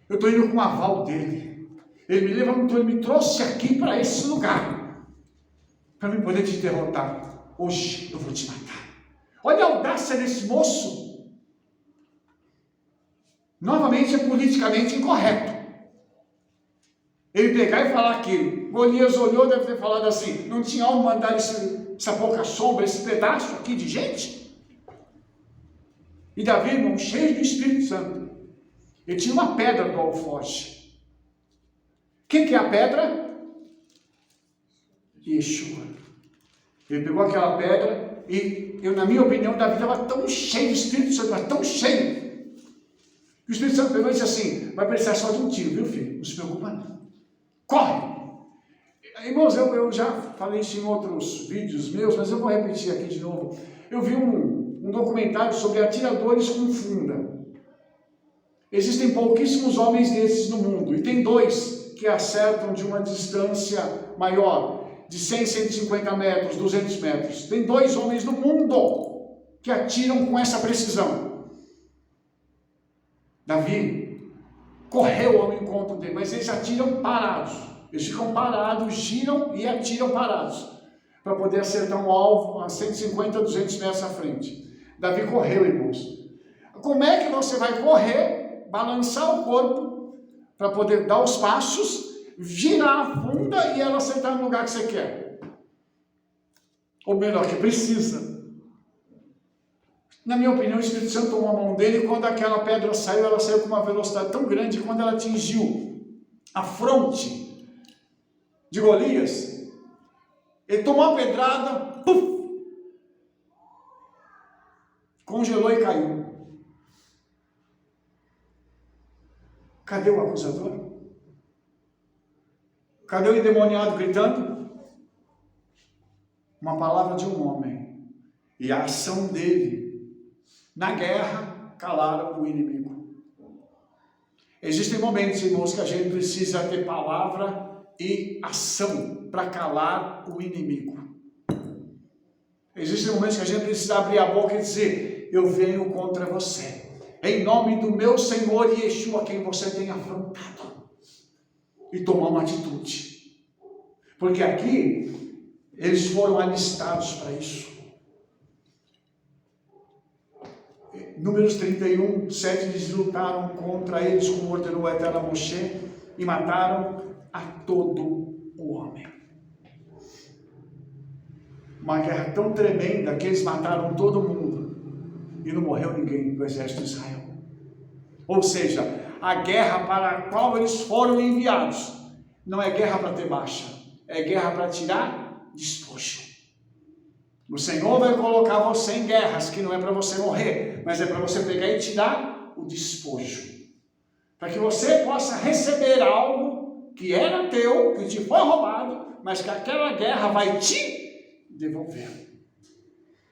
Eu estou indo com o aval dele. Ele me levantou, ele me trouxe aqui para esse lugar. Para eu poder te derrotar. Hoje eu vou te matar. Olha a audácia desse moço. Novamente é politicamente incorreto. Ele pegar e falar aquilo. Golias olhou, deve ter falado assim, não tinha algo mandar essa pouca sombra, esse pedaço aqui de gente? E Davi, irmão, cheio do Espírito Santo, ele tinha uma pedra do alforje. O que é a pedra? Yeshua. Ele pegou aquela pedra e, na minha opinião, Davi estava tão cheio do Espírito Santo, mas tão cheio, que o Espírito Santo pegou e disse assim: vai precisar só de um tiro, viu, filho? Não se preocupa não. Corre! Irmãos, eu já falei isso em outros vídeos meus, mas eu vou repetir aqui de novo. Eu vi um documentário sobre atiradores com funda. Existem pouquíssimos homens desses no mundo, e tem 2 que acertam de uma distância maior, de 100, 150 metros, 200 metros. Tem 2 homens no mundo que atiram com essa precisão. Davi correu ao encontro dele, mas eles atiram parados. Eles ficam parados, giram e atiram parados, para poder acertar um alvo a 150, 200 metros à frente. Davi correu, irmãos. Como é que você vai correr, balançar o corpo, para poder dar os passos, girar a funda e ela acertar no lugar que você quer? Ou melhor, que precisa. Na minha opinião, o Espírito Santo tomou a mão dele, e quando aquela pedra saiu, ela saiu com uma velocidade tão grande, quando ela atingiu a fronte de Golias, ele tomou a pedrada, puf, congelou e caiu. Cadê o acusador? Cadê o endemoniado gritando? Uma palavra de um homem e a ação dele na guerra calaram o inimigo. Existem momentos, irmãos, que a gente precisa ter palavra e ação para calar o inimigo. Existem momentos que a gente precisa abrir a boca e dizer: eu venho contra você, em nome do meu Senhor Yeshua, quem você tem afrontado, e tomar uma atitude, porque aqui eles foram alistados para isso. Números 31, 7 eles lutaram contra eles, como ordenou o Eterno a Moshe, e mataram a todo o homem. Uma guerra tão tremenda que eles mataram todo mundo e não morreu ninguém do exército de Israel. Ou seja, a guerra para a qual eles foram enviados não é guerra para ter baixa, é guerra para tirar despojo. O Senhor vai colocar você em guerras que não é para você morrer, mas é para você pegar e tirar o despojo, para que você possa receber algo que era teu, que te foi roubado, mas que aquela guerra vai te devolver.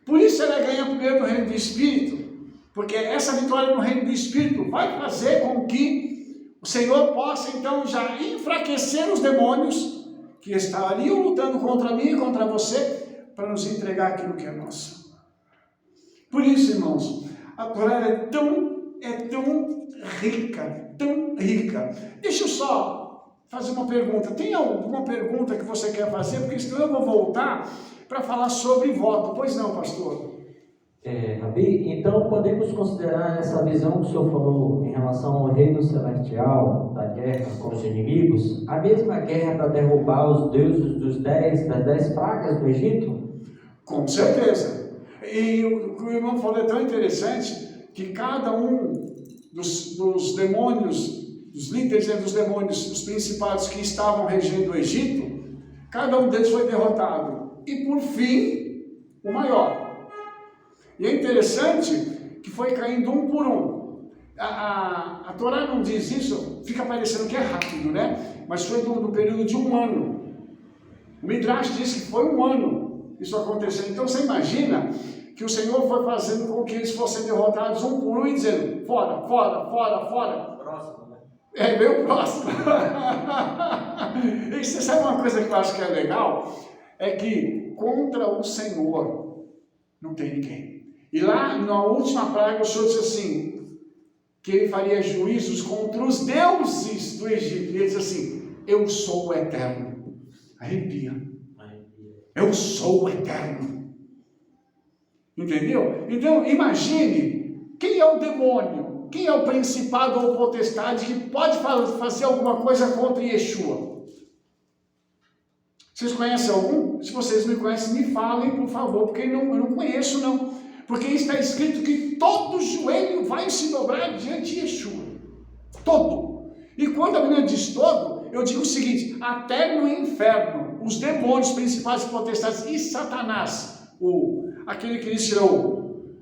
Por isso ela ganha primeiro no reino do Espírito, porque essa vitória no reino do Espírito vai fazer com que o Senhor possa então já enfraquecer os demônios que estariam lutando contra mim e contra você, para nos entregar aquilo que é nosso. Por isso, irmãos, a Torá é tão rica, tão rica. Deixa eu só fazer uma pergunta. Tem alguma pergunta que você quer fazer? Porque senão eu vou voltar para falar sobre voto. Pois não, pastor? Rabi, então podemos considerar essa visão que o senhor falou em relação ao reino celestial, da guerra com os inimigos, a mesma guerra para derrubar os deuses das 10 pragas do Egito? Com certeza. E o que o irmão falou é tão interessante, que cada um dos demônios, dos líderes dos demônios, dos principados que estavam regendo o Egito, cada um deles foi derrotado. E por fim, o maior. E é interessante que foi caindo um por um. A Torá não diz isso, fica parecendo que é rápido, né? Mas foi no período de 1 ano. O Midrash diz que foi 1 ano isso aconteceu. Então você imagina que o Senhor foi fazendo com que eles fossem derrotados um por um e dizendo: fora, fora, fora, fora. Próximo, né? É bem o próximo. E você sabe uma coisa que eu acho que é legal? É que contra o Senhor não tem ninguém. E lá na última praga o Senhor disse assim, que ele faria juízos contra os deuses do Egito. E ele disse assim: eu sou o Eterno. Arrepia. Eu sou o Eterno. Entendeu? Então imagine, quem é o demônio? Quem é o principado ou potestade que pode fazer alguma coisa contra Yeshua? Vocês conhecem algum? Se vocês me conhecem, me falem, por favor, porque eu não conheço não. Porque está escrito que todo joelho vai se dobrar diante de Yeshua. Todo. E quando a Bíblia diz todo, eu digo o seguinte, até no inferno, os demônios principais potestades e Satanás, aquele que disse o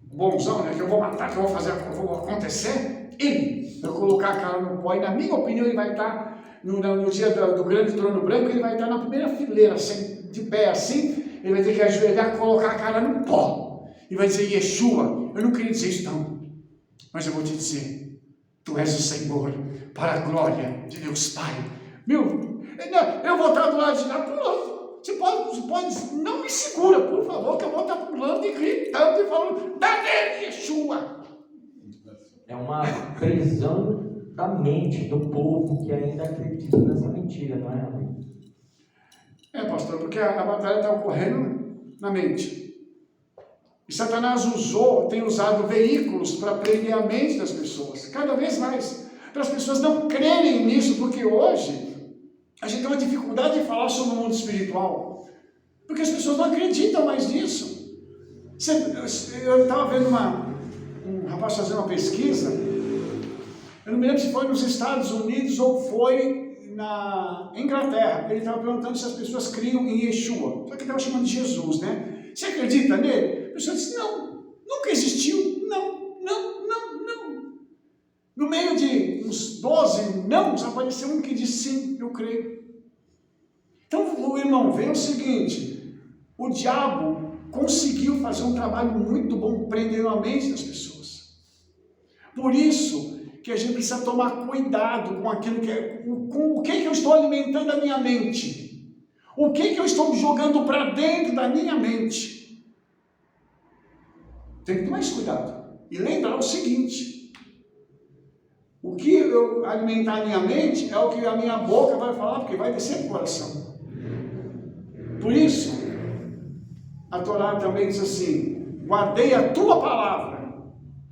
bonzão, né, que eu vou matar, que eu vou fazer, que eu vou acontecer, ele vai colocar a cara no pó, e na minha opinião ele vai estar, no dia do grande trono branco, ele vai estar na primeira fileira, assim, de pé assim, ele vai ter que ajoelhar, colocar a cara no pó, e vai dizer, Yeshua, eu não queria dizer isso não, mas eu vou te dizer, tu és o Senhor, para a glória de Deus Pai. Meu, eu vou estar do lado de lá pulando. Você pode, não me segura, por favor, que eu vou estar pulando e gritando e falando, dá nele, Yeshua. É uma prisão da mente do povo que ainda acredita nessa mentira, não é? Pastor, porque a batalha está ocorrendo na mente. E Satanás tem usado veículos para prender a mente das pessoas, cada vez mais. Para as pessoas não crerem nisso, porque hoje a gente tem uma dificuldade de falar sobre o mundo espiritual, porque as pessoas não acreditam mais nisso. Eu estava vendo um rapaz fazendo uma pesquisa, eu não me lembro se foi nos Estados Unidos ou foi na Inglaterra, ele estava perguntando se as pessoas criam em Yeshua, só que ele estava chamando de Jesus, né? Você acredita nele? A pessoa disse, não, nunca existiu, não. No meio de uns 12 não, apareceu um que disse sim, eu creio. Então o irmão vê o seguinte, o diabo conseguiu fazer um trabalho muito bom prendendo a mente das pessoas. Por isso que a gente precisa tomar cuidado com aquilo com o que eu estou alimentando a minha mente. O que eu estou jogando para dentro da minha mente. Tem que ter mais cuidado. E lembrar o seguinte, o que eu alimentar a minha mente é o que a minha boca vai falar, porque vai descer para o coração. Por isso, a Torá também diz assim, guardei a tua palavra.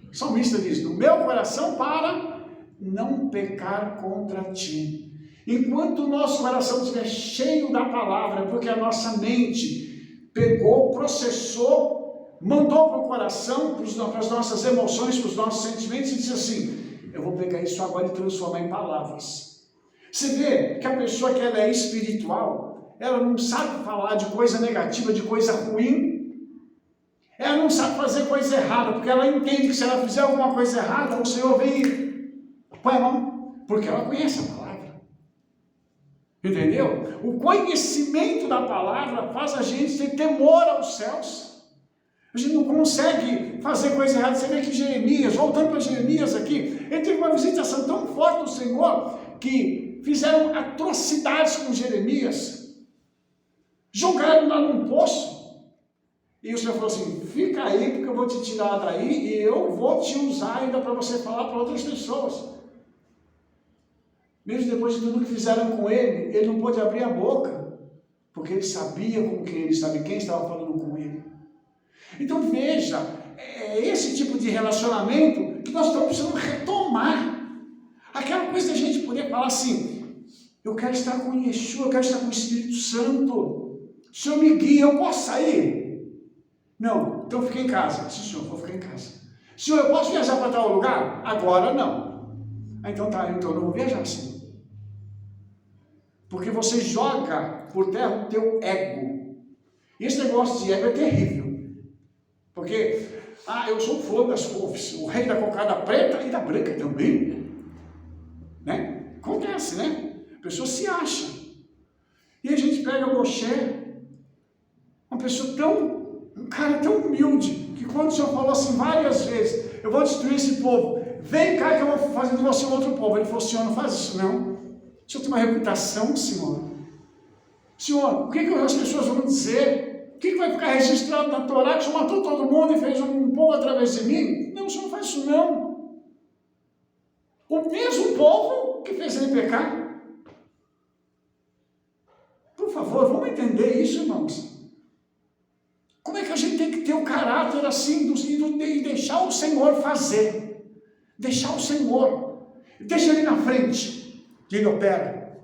O salmista diz, no meu coração para não pecar contra ti. Enquanto o nosso coração estiver cheio da palavra, porque a nossa mente pegou, processou, mandou para o coração, para as nossas emoções, para os nossos sentimentos, e disse assim, eu vou pegar isso agora e transformar em palavras. Você vê que a pessoa que ela é espiritual, ela não sabe falar de coisa negativa, de coisa ruim. Ela não sabe fazer coisa errada, porque ela entende que se ela fizer alguma coisa errada, o Senhor vem e põe a mão, porque ela conhece a palavra. Entendeu? O conhecimento da palavra faz a gente ter temor aos céus. A gente não consegue fazer coisa errada. Você vê que Jeremias, voltando para Jeremias aqui, ele teve uma visitação tão forte do Senhor, que fizeram atrocidades com Jeremias, jogaram lá num poço, e o Senhor falou assim, fica aí, porque eu vou te tirar daí, e eu vou te usar ainda para você falar para outras pessoas. Mesmo depois de tudo que fizeram com ele, ele não pôde abrir a boca, porque ele sabia com quem ele estava, quem estava falando com ele. Então veja, é esse tipo de relacionamento que nós estamos precisando retomar. Aquela coisa da gente poder falar assim, eu quero estar com Yeshua, eu quero estar com o Espírito Santo, o Senhor me guia, eu posso sair? Não, então fica em casa. Sim, Senhor, vou ficar em casa. Senhor, eu posso viajar para tal lugar? Agora não. Então tá, então eu não vou viajar, Senhor. Porque você joga por terra o teu ego. E esse negócio de ego é terrível. Porque, eu sou o flor das couves, o rei da cocada preta e da branca também. Né? Acontece, né? A pessoa se acha. E a gente pega o Moshe, uma pessoa um cara tão humilde, que quando o Senhor falou assim várias vezes, eu vou destruir esse povo, vem cá que eu vou fazer de você outro povo. Ele falou, Senhor, não faz isso não. O Senhor tem uma reputação, Senhor. Senhor, o que as pessoas vão dizer? O que vai ficar registrado na Torá, que o Senhor matou todo mundo e fez um povo através de mim? Não, o Senhor não faz isso não. O mesmo povo que fez ele pecar. Por favor, vamos entender isso, irmãos. Como é que a gente tem que ter o caráter assim, e deixar o Senhor fazer? Deixar o Senhor. Deixa ele na frente, que ele opera.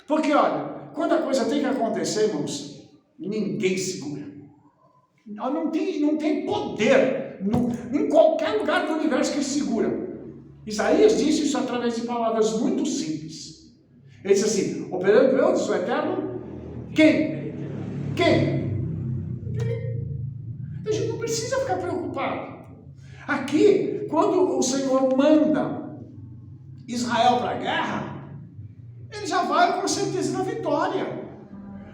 Porque, olha, quando a coisa tem que acontecer, irmãos, ninguém segura. Não tem poder em qualquer lugar do universo que segura. Isaías disse isso através de palavras muito simples. Ele disse assim, operando eu, diz o Eterno, quem? A gente não precisa ficar preocupado. Aqui, quando o Senhor manda Israel para a guerra, ele já vai com certeza na vitória.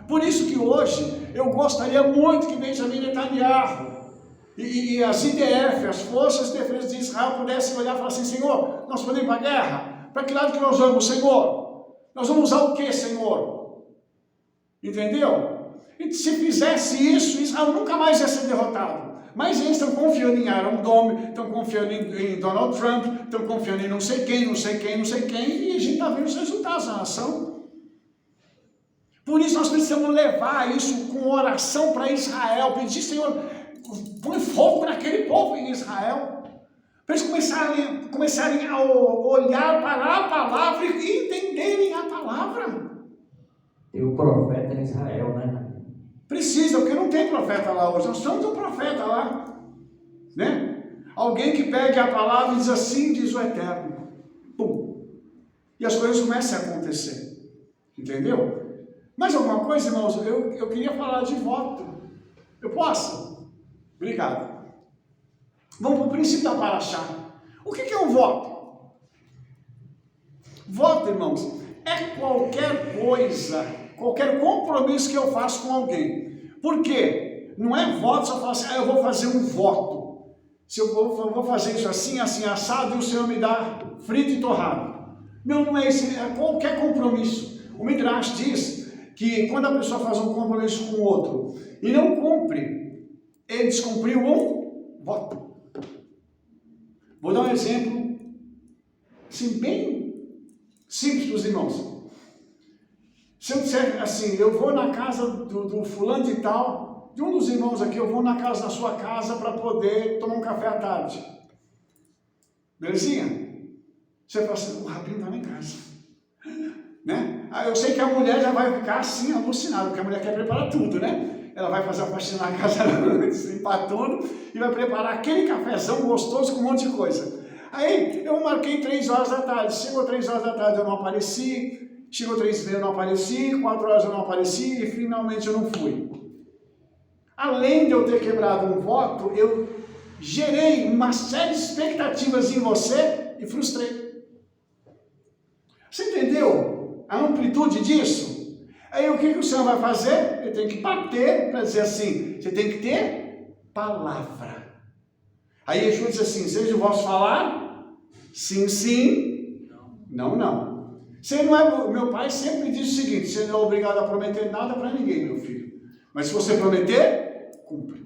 Por isso que hoje eu gostaria muito que Benjamin Netanyahu e as IDF, as Forças de Defesa de Israel, pudessem olhar e falar assim, Senhor, nós podemos ir para a guerra? Para que lado que nós vamos, Senhor? Nós vamos usar o que, Senhor? Entendeu? E se fizesse isso, Israel nunca mais ia ser derrotado. Mas eles estão confiando em Iron Dome, estão confiando em Donald Trump, estão confiando em não sei quem, e a gente está vendo os resultados da nação. Por isso nós precisamos levar isso com oração para Israel, pedir, Senhor, põe fogo naquele povo em Israel, para eles começarem a olhar para a palavra e entenderem a palavra. Tem o profeta em Israel, né? Precisa, porque não tem profeta lá hoje, nós somos um profeta lá, né? Alguém que pegue a palavra e diz assim, diz o Eterno, pum, e as coisas começam a acontecer, entendeu? Mais alguma coisa, irmãos? Eu queria falar de voto, eu posso? Obrigado. Vamos para o princípio da paraxá. O que é um voto? Voto, irmãos, é qualquer coisa, qualquer compromisso que eu faço com alguém. Por quê? Não é voto só falar assim, eu vou fazer um voto. Se eu vou fazer isso assim, assado, e o Senhor me dá frito e torrado. Não é isso, é qualquer compromisso. O Midrash diz que quando a pessoa faz um compromisso com o outro e não cumpre, ele descumpriu um voto. Vou dar um exemplo, assim, bem simples para os irmãos. Se eu disser assim, eu vou na casa do fulano de tal, de um dos irmãos aqui, eu vou na sua casa para poder tomar um café à tarde. Belezinha? Você fala assim, o rabino está lá em casa. Né? Eu sei que a mulher já vai ficar assim, alucinada, porque a mulher quer preparar tudo, né? Ela vai fazer a faxina na casa antes, limpar tudo, e vai preparar aquele cafezão gostoso com um monte de coisa. Aí, eu marquei 3 horas da tarde, chegou 3 horas da tarde, eu não apareci, chegou 3h30, eu não apareci, 4 horas eu não apareci, e finalmente eu não fui. Além de eu ter quebrado um voto, eu gerei uma série de expectativas em você e frustrei. Você entendeu a amplitude disso? Aí o que o Senhor vai fazer? Ele tem que bater para dizer assim, você tem que ter palavra. Aí Yeshua diz assim, seja o vosso falar, sim, sim, não, não. Você não é, meu pai sempre diz o seguinte, você não é obrigado a prometer nada para ninguém, meu filho. Mas se você prometer, cumpre.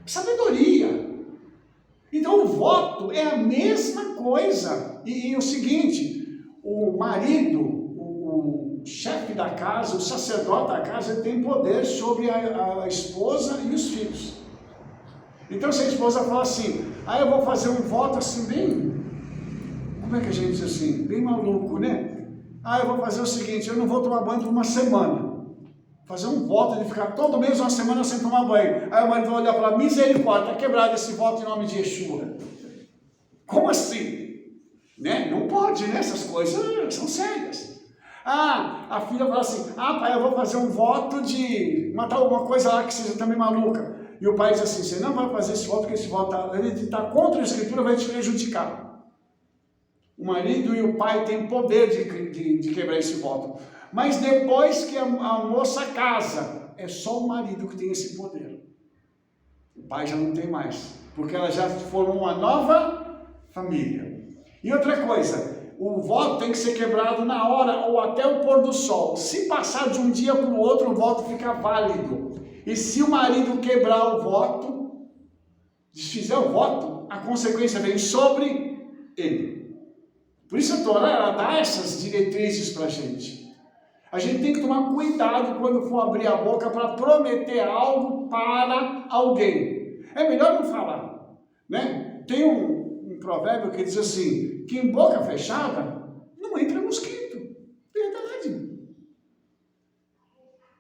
Sabedoria. Então o voto é a mesma coisa. E o seguinte, o marido, o chefe da casa, o sacerdote da casa, ele tem poder sobre a esposa e os filhos. Então se a esposa fala assim, eu vou fazer um voto assim bem, como é que a gente diz assim, bem maluco, né? Eu vou fazer o seguinte, eu não vou tomar banho por uma semana. Fazer um voto de ficar todo mês uma semana sem tomar banho. Aí o marido vai olhar e falar, misericórdia, está quebrado esse voto em nome de Yeshua. Como assim? Né? Não pode, né? Essas coisas são sérias. A filha fala assim, pai, eu vou fazer um voto de matar alguma coisa lá que seja também maluca. E o pai diz assim, você não vai fazer esse voto, porque esse voto está contra a escritura, vai te prejudicar. O marido e o pai têm poder de quebrar esse voto. Mas depois que a moça casa, é só o marido que tem esse poder. O pai já não tem mais, porque ela já formou uma nova família. E outra coisa, o voto tem que ser quebrado na hora ou até o pôr do sol. Se passar de um dia para o outro, o voto fica válido. E se o marido quebrar o voto, desfizer o voto, a consequência vem sobre ele. Por isso a Torá, ela dá essas diretrizes para a gente. A gente tem que tomar cuidado quando for abrir a boca para prometer algo para alguém. É melhor não falar, né? Tem um provérbio que diz assim, que em boca fechada não entra mosquito. Verdade.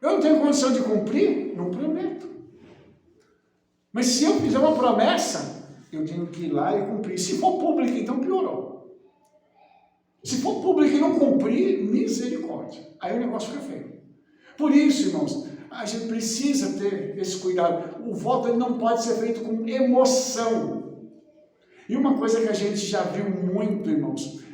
Eu não tenho condição de cumprir, não prometo. Mas se eu fizer uma promessa, eu tenho que ir lá e cumprir. Se for público, então piorou. Se for público e não cumprir, misericórdia. Aí o negócio fica feio. Por isso, irmãos, a gente precisa ter esse cuidado. O voto ele não pode ser feito com emoção. E uma coisa que a gente já viu muito, irmãos,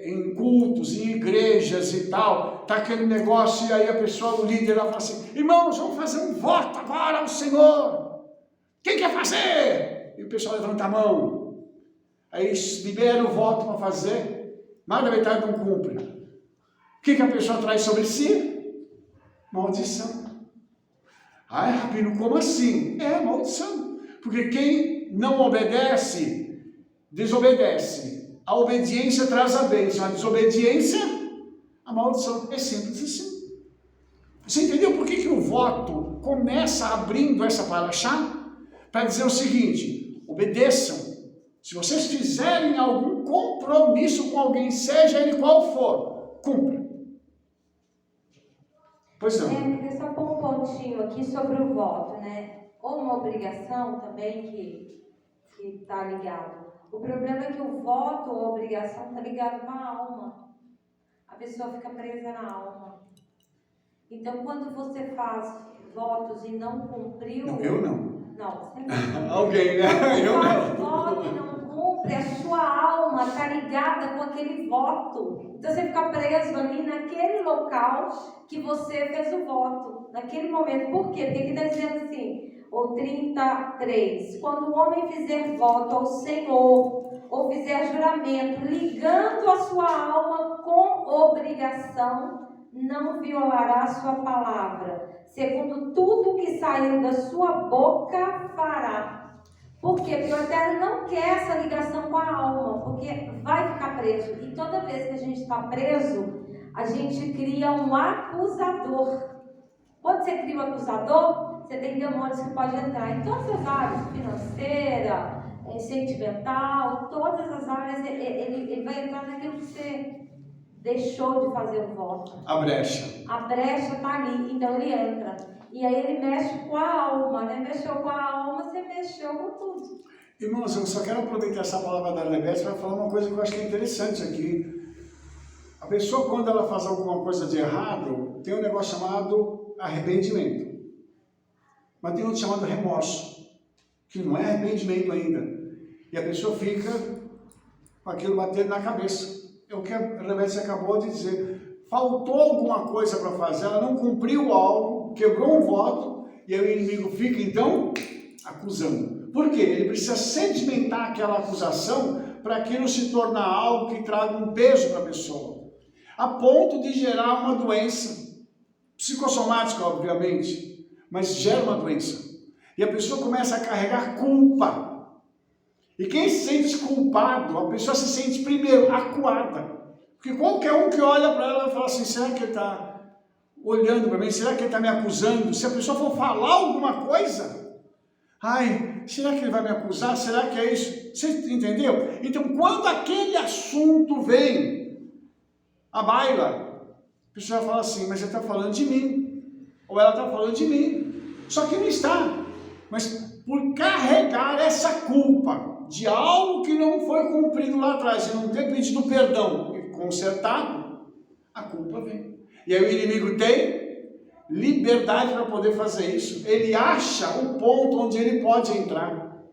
em cultos, em igrejas e tal, tá aquele negócio e aí a pessoa, o líder, ela fala assim, irmãos, vamos fazer um voto agora ao Senhor. Quem quer fazer? E o pessoal levanta a mão. Aí libera o voto para fazer, mais da metade não cumpre. O que a pessoa traz sobre si? Maldição. Ai, Rabino, como assim? É maldição. Porque quem não obedece, desobedece. A obediência traz a bênção, a desobediência, a maldição. É simples assim. Você entendeu por que o voto começa abrindo essa paraxá? Para dizer o seguinte, obedeçam. Se vocês fizerem algum compromisso com alguém, seja ele qual for, cumpra. Pois não. Queria só pôr um pontinho aqui sobre o voto, né? Ou uma obrigação também que está ligado. O problema é que o voto ou a obrigação está ligado com a alma. A pessoa fica presa na alma. Então, quando você faz votos e não cumpriu... Não, eu não. Não, você não. Alguém, né? Eu faz não. voto e não cumpre, a sua alma está ligada com aquele voto. Então, você fica preso ali naquele local que você fez o voto. Naquele momento. Por quê? Porque aqui está dizendo assim... Ou 33, quando o homem fizer voto ao Senhor, ou fizer juramento, ligando a sua alma com obrigação, não violará a sua palavra, segundo tudo que saiu da sua boca fará. Por quê? Porque o Eterno não quer essa ligação com a alma, porque vai ficar preso. E toda vez que a gente está preso, a gente cria um acusador. Quando você cria um acusador, você tem demônios que podem entrar em todas as áreas, financeira, sentimental, todas as áreas, ele vai entrar naquilo que você deixou de fazer o voto. A brecha. A brecha está ali, então ele entra. E aí ele mexe com a alma, né? Mexeu com a alma, você mexeu com tudo. Irmãos, eu só quero aproveitar essa palavra da Rebete para falar uma coisa que eu acho que é interessante aqui. A pessoa, quando ela faz alguma coisa de errado, tem um negócio chamado arrependimento. Mas tem outro chamado remorso, que não é arrependimento ainda. E a pessoa fica com aquilo batendo na cabeça. É o que a Rebete acabou de dizer. Faltou alguma coisa para fazer, ela não cumpriu algo, quebrou um voto, e aí o inimigo fica, então, acusando. Por quê? Ele precisa sedimentar aquela acusação para aquilo se tornar algo que traga um peso para a pessoa. A ponto de gerar uma doença psicossomática, obviamente, mas gera uma doença. E a pessoa começa a carregar culpa. E quem se sente culpado, a pessoa se sente primeiro acuada. Porque qualquer um que olha para ela vai falar assim, será que ele está olhando para mim? Será que ele está me acusando? Se a pessoa for falar alguma coisa, ai, será que ele vai me acusar? Será que é isso? Você entendeu? Então, quando aquele assunto vem à baila, a pessoa vai falar assim, mas ele está falando de mim. Ou ela está falando de mim. Só que não está. Mas por carregar essa culpa de algo que não foi cumprido lá atrás, e não ter pedido perdão e consertado, a culpa vem. E aí o inimigo tem liberdade para poder fazer isso. Ele acha o ponto onde ele pode entrar.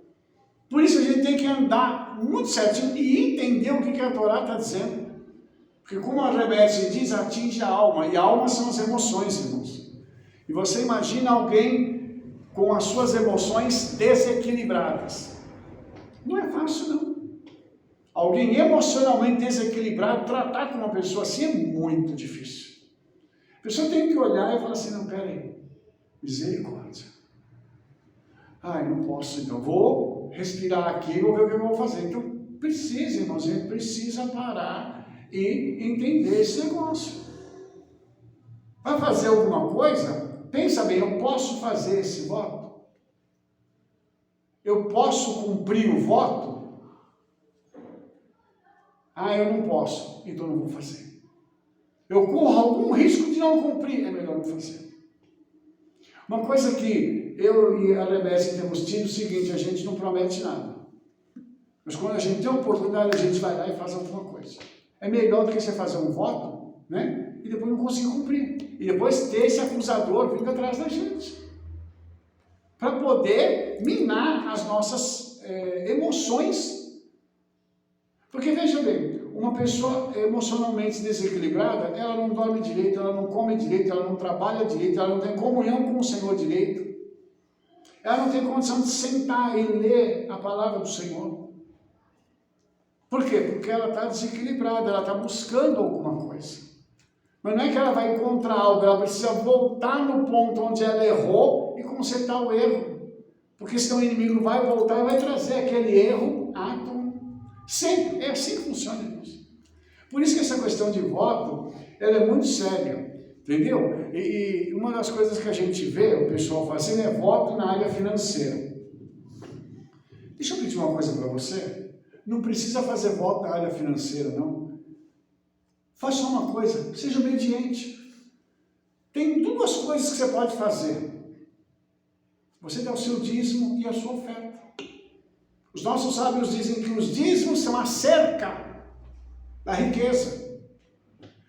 Por isso a gente tem que andar muito certinho e entender o que a Torá está dizendo. Porque como a Rebete diz, atinge a alma. E a alma são as emoções, irmãos. E você imagina alguém com as suas emoções desequilibradas. Não é fácil, não. Alguém emocionalmente desequilibrado, tratar com uma pessoa assim é muito difícil. A pessoa tem que olhar e falar assim, não, peraí, misericórdia. Ai, não posso, então vou respirar aqui, vou ver o que eu vou fazer. Então, precisa, irmãos, a gente precisa parar e entender esse negócio. Vai fazer alguma coisa? Pensa bem, eu posso fazer esse voto? Eu posso cumprir o voto? Ah, eu não posso, então não vou fazer. Eu corro algum risco de não cumprir, é melhor não fazer. Uma coisa que eu e a Rebete temos tido é o seguinte, a gente não promete nada. Mas quando a gente tem a oportunidade, a gente vai lá e faz alguma coisa. É melhor do que você fazer um voto, né? E depois não conseguir cumprir. E depois ter esse acusador vindo atrás da gente. Para poder minar as nossas emoções. Porque veja bem, uma pessoa emocionalmente desequilibrada, ela não dorme direito, ela não come direito, ela não trabalha direito, ela não tem comunhão com o Senhor direito. Ela não tem condição de sentar e ler a palavra do Senhor. Por quê? Porque ela está desequilibrada, ela está buscando alguma coisa. Mas não é que ela vai encontrar algo, ela precisa voltar no ponto onde ela errou e consertar o erro. Porque senão o inimigo vai voltar e vai trazer aquele erro, ato. Sempre, é assim que funciona, irmãos. Por isso que essa questão de voto, ela é muito séria, entendeu? E uma das coisas que a gente vê o pessoal fazendo é voto na área financeira. Deixa eu pedir uma coisa para você. Não precisa fazer voto na área financeira, não. Faça uma coisa, seja obediente. Tem duas coisas que você pode fazer. Você dá o seu dízimo e a sua oferta. Os nossos sábios dizem que os dízimos são a cerca da riqueza.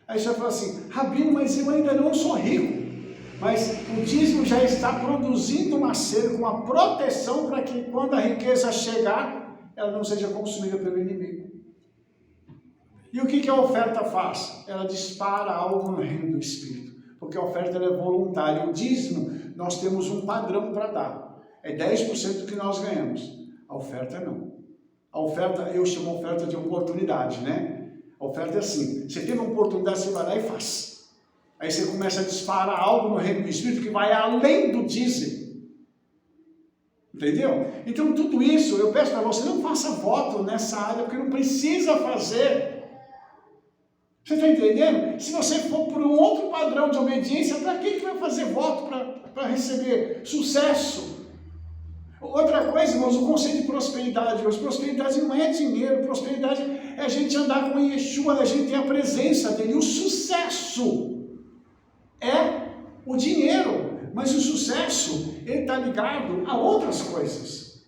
Aí você vai falar assim, Rabino, mas eu ainda não sou rico. Mas o dízimo já está produzindo uma cerca, uma proteção para que quando a riqueza chegar, ela não seja consumida pelo inimigo. E o que a oferta faz? Ela dispara algo no reino do Espírito. Porque a oferta é voluntária. O dízimo, nós temos um padrão para dar. É 10% do que nós ganhamos. A oferta não. A oferta, eu chamo oferta de oportunidade, né? A oferta é assim, você tem uma oportunidade, você vai lá e faz. Aí você começa a disparar algo no reino do Espírito que vai além do dízimo. Entendeu? Então tudo isso, eu peço para você, não faça voto nessa área, porque não precisa fazer. Você está entendendo? Se você for por um outro padrão de obediência, para que vai fazer voto para receber sucesso? Outra coisa, irmãos, o conceito de prosperidade. Mas prosperidade não é dinheiro, prosperidade é a gente andar com Yeshua, a gente ter a presença dele. O sucesso é o dinheiro, mas o sucesso, ele está ligado a outras coisas.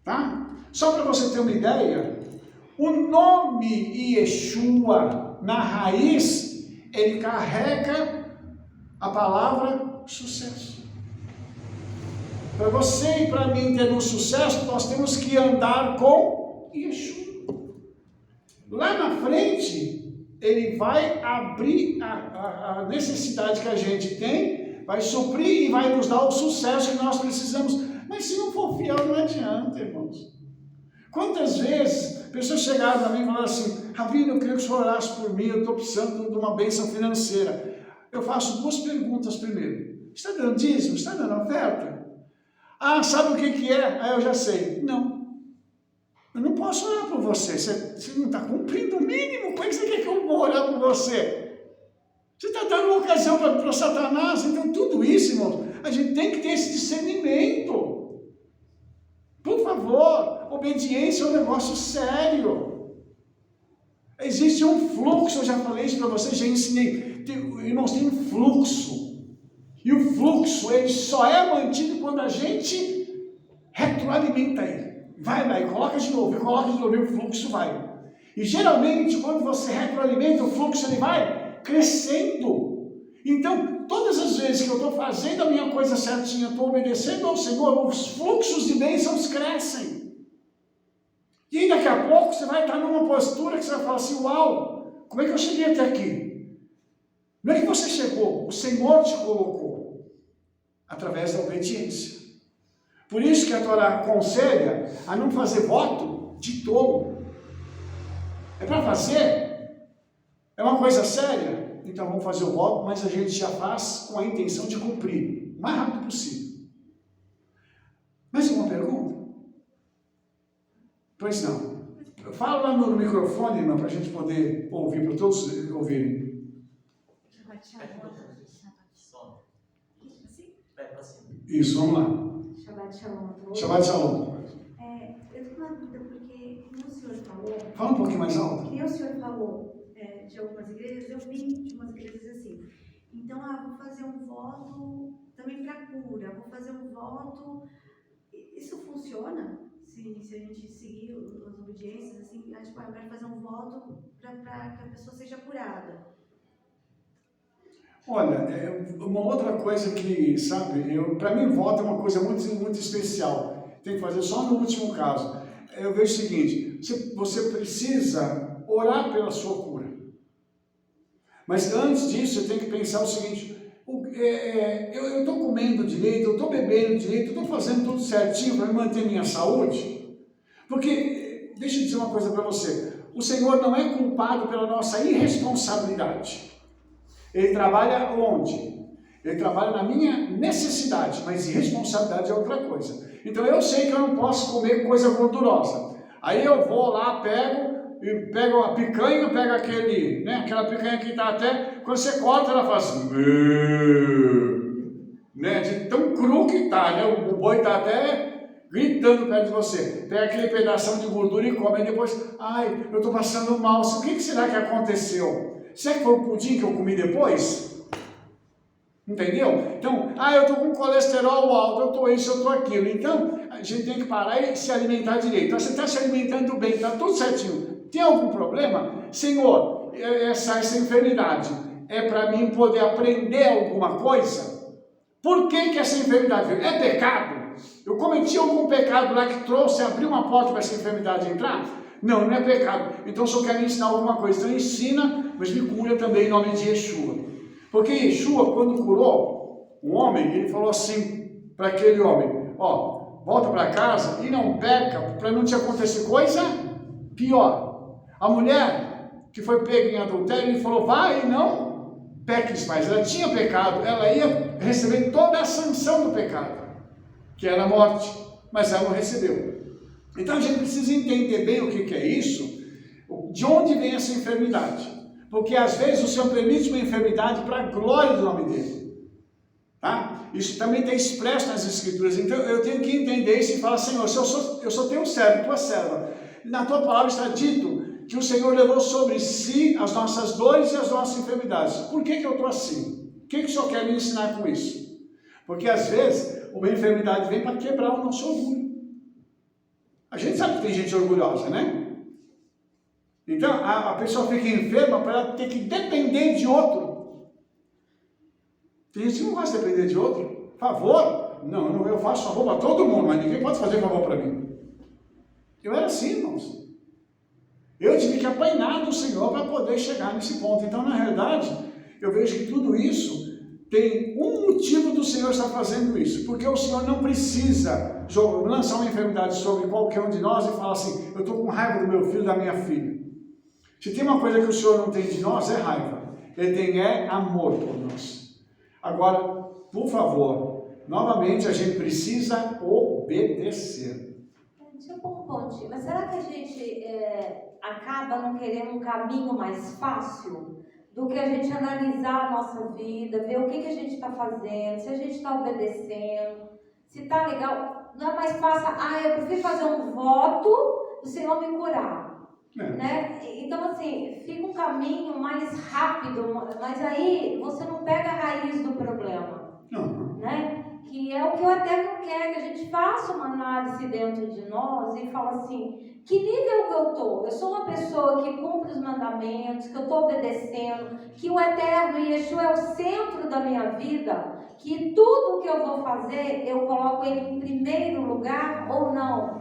Tá? Só para você ter uma ideia, o nome Yeshua, na raiz, ele carrega a palavra sucesso. Para você e para mim ter um sucesso, nós temos que andar com Yeshua. Lá na frente, ele vai abrir a necessidade que a gente tem, vai suprir e vai nos dar o sucesso que nós precisamos. Mas se não for fiel, não adianta, irmãos. Quantas vezes pessoas chegaram para mim e falaram assim, Rabino, eu queria que o senhor orasse por mim, eu estou precisando de uma bênção financeira. Eu faço duas perguntas primeiro. Está dando dízimo? Está dando oferta? Ah, sabe o que é? Ah, eu já sei. Não. Eu não posso orar por você. Você não está cumprindo o mínimo. Como é que você quer que eu vou orar por você? Você está dando uma ocasião para Satanás. Então, tudo isso, irmãos, a gente tem que ter esse discernimento. Por favor, obediência é um negócio sério. Existe um fluxo, eu já falei isso para vocês, já ensinei. Irmãos, tem um fluxo. E o fluxo, ele só é mantido quando a gente retroalimenta ele. Vai lá e coloca de novo, e o fluxo vai. E geralmente, quando você retroalimenta, o fluxo ele vai crescendo. Então, todas as vezes que eu estou fazendo a minha coisa certinha, estou obedecendo ao Senhor, os fluxos de bênçãos crescem. E aí, daqui a pouco, você vai estar numa postura que você vai falar assim, uau, como é que eu cheguei até aqui? Não é que você chegou, o Senhor te colocou. Através da obediência. Por isso que a Torá aconselha a não fazer voto de tolo. É para fazer? É uma coisa séria? Então vamos fazer o voto, mas a gente já faz com a intenção de cumprir, o mais rápido possível. Mais uma pergunta? Pois não. Fala lá no microfone, irmã, para a gente poder ouvir, para todos ouvirem. Isso, vamos lá. Shabbat Shalom. Shabbat Shalom. Eu estou com uma dúvida porque, como o senhor falou... Fala um pouquinho mais alto. Que o senhor falou de algumas igrejas, eu vim de umas igrejas assim. Então, vou fazer um voto também para cura, vou fazer um voto... Isso funciona? se a gente seguir as obediências, assim, tipo, eu quero fazer um voto para que a pessoa seja curada. Olha, uma outra coisa que, sabe, para mim voto é uma coisa muito, muito especial. Tem que fazer só no último caso. Eu vejo o seguinte, você precisa orar pela sua cura. Mas antes disso, você tem que pensar o seguinte, eu estou comendo direito, eu estou bebendo direito, eu estou fazendo tudo certinho para manter minha saúde? Porque, deixa eu dizer uma coisa para você, o Senhor não é culpado pela nossa irresponsabilidade. Ele trabalha onde? Ele trabalha na minha necessidade, mas irresponsabilidade é outra coisa. Então eu sei que eu não posso comer coisa gordurosa. Aí eu vou lá, pego a picanha, pego aquela picanha que está até, quando você corta ela faz assim, né? De tão cru que está, né? O boi está até gritando perto de você. Pega aquele pedação de gordura e come, e depois, ai, eu estou passando mal. O que será que aconteceu? Será que foi o pudim que eu comi depois? Entendeu? Então, eu estou com colesterol alto, eu estou isso, eu estou aquilo. Então, a gente tem que parar e se alimentar direito. Então, você está se alimentando bem, está tudo certinho. Tem algum problema? Senhor, essa enfermidade é para mim poder aprender alguma coisa? Por que essa enfermidade veio? É pecado? Eu cometi algum pecado lá que abriu uma porta para essa enfermidade entrar? Não, não é pecado. Então, o Senhor quer me ensinar alguma coisa. Então, ensina, mas me cura também em nome de Yeshua. Porque Yeshua, quando curou um homem, ele falou assim para aquele homem, volta para casa e não peca, para não te acontecer coisa pior. A mulher que foi pega em adultério, ele falou, vai e não peques mais. Ela tinha pecado, ela ia receber toda a sanção do pecado, que era a morte, mas ela não recebeu. Então a gente precisa entender bem o que é isso, de onde vem essa enfermidade. Porque às vezes o Senhor permite uma enfermidade para a glória do nome dele. Tá? Isso também está expresso nas Escrituras. Então eu tenho que entender isso e falar, Senhor, eu sou teu servo, tua serva. Na tua palavra está dito que o Senhor levou sobre si as nossas dores e as nossas enfermidades. Por que eu estou assim? O que o Senhor quer me ensinar com isso? Porque às vezes uma enfermidade vem para quebrar o nosso orgulho. A gente sabe que tem gente orgulhosa, né? Então, a pessoa fica enferma para ela ter que depender de outro. Tem gente que não gosta de depender de outro. Favor? Não, eu faço favor para todo mundo, mas ninguém pode fazer favor para mim. Eu era assim, irmãos. Eu tive que apanhar do Senhor para poder chegar nesse ponto. Então, na realidade, eu vejo que tudo isso tem um motivo do Senhor estar fazendo isso. Porque o Senhor não precisa lançar uma enfermidade sobre qualquer um de nós e falar assim, eu estou com raiva do meu filho, da minha filha. Se tem uma coisa que o Senhor não tem de nós, é raiva. Ele tem amor por nós. Agora, por favor, novamente a gente precisa obedecer. Deixa eu pôr um pontinho. Mas será que a gente acaba não querendo um caminho mais fácil do que a gente analisar a nossa vida, ver o que a gente está fazendo, se a gente está obedecendo, se está legal? Não é mais fácil, eu prefiro fazer um voto do Senhor me curar. Né? Então assim, fica um caminho mais rápido, mas aí você não pega a raiz do problema, né? Que é o que o Eterno quer, que a gente faça uma análise dentro de nós e fala assim, que nível que eu estou? Eu sou uma pessoa que cumpre os mandamentos, que eu estou obedecendo, que o Eterno e Yeshua é o centro da minha vida, que tudo que eu vou fazer, eu coloco ele em primeiro lugar ou não?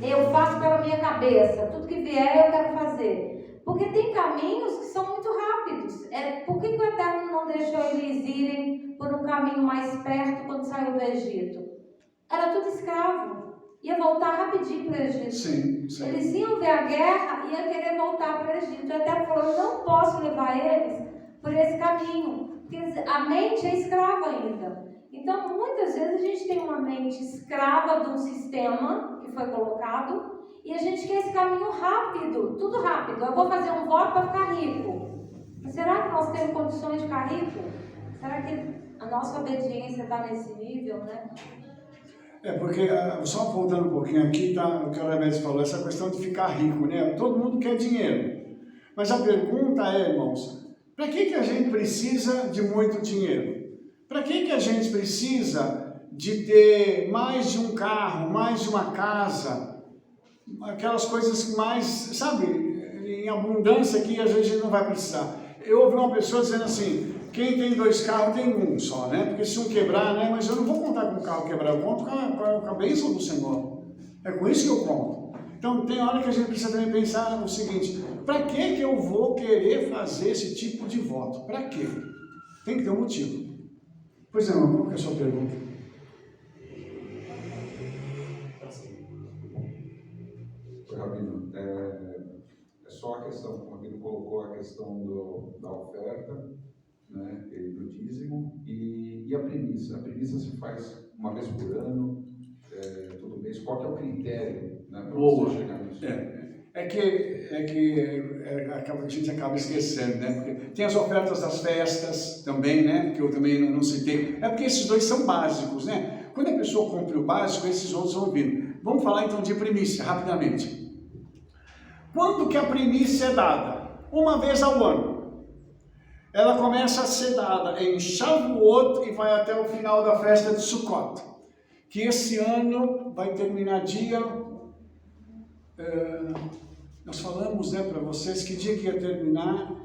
Eu faço pela minha cabeça, tudo que vier eu quero fazer. Porque tem caminhos que são muito rápidos. Por que o Eterno não deixou eles irem por um caminho mais perto quando saiu do Egito? Era tudo escravo. Ia voltar rapidinho para o Egito. Sim. Eles iam ver a guerra e iam querer voltar para o Egito. O Eterno falou, eu não posso levar eles por esse caminho. Porque a mente é escrava ainda. Então, muitas vezes a gente tem uma mente escrava de um sistema que foi colocado e a gente quer esse caminho rápido, tudo rápido. Eu vou fazer um voto para ficar rico. Mas será que nós temos condições de ficar rico? Será que a nossa obediência está nesse nível, né? Porque, só voltando um pouquinho aqui, tá, o que a Rebeca falou, essa questão de ficar rico, né? Todo mundo quer dinheiro. Mas a pergunta é, irmãos, para que a gente precisa de muito dinheiro? Para que a gente precisa de ter mais de um carro, mais de uma casa? aquelas coisas mais, sabe, em abundância que às vezes a gente não vai precisar. Eu ouvi uma pessoa dizendo assim, quem tem 2 carros tem um só, né? Porque se um quebrar, né? Mas eu não vou contar com o carro quebrar, eu conto com a bênção do Senhor. É com isso que eu conto. Então tem hora que a gente precisa também pensar no seguinte, para que eu vou querer fazer esse tipo de voto? Para quê? Tem que ter um motivo. Pois é, qual que é a sua pergunta? Rabino, é só a questão, como o Rabino colocou, a questão da oferta, né, e do dízimo e a premissa. A premissa se faz uma vez por ano, todo mês. Qual que é o critério, né, para você chegar nisso? É que a gente acaba esquecendo, né? Porque tem as ofertas das festas também, né? Que eu também não citei. É porque esses dois são básicos, né? Quando a pessoa cumpre o básico, esses outros vão vindo. Vamos falar então de primícia, rapidamente. Quando que a primícia é dada? Uma vez ao ano. Ela começa a ser dada em Shavuot e vai até o final da festa de Sukkot. Que esse ano vai terminar dia... nós falamos, né, para vocês que dia que ia terminar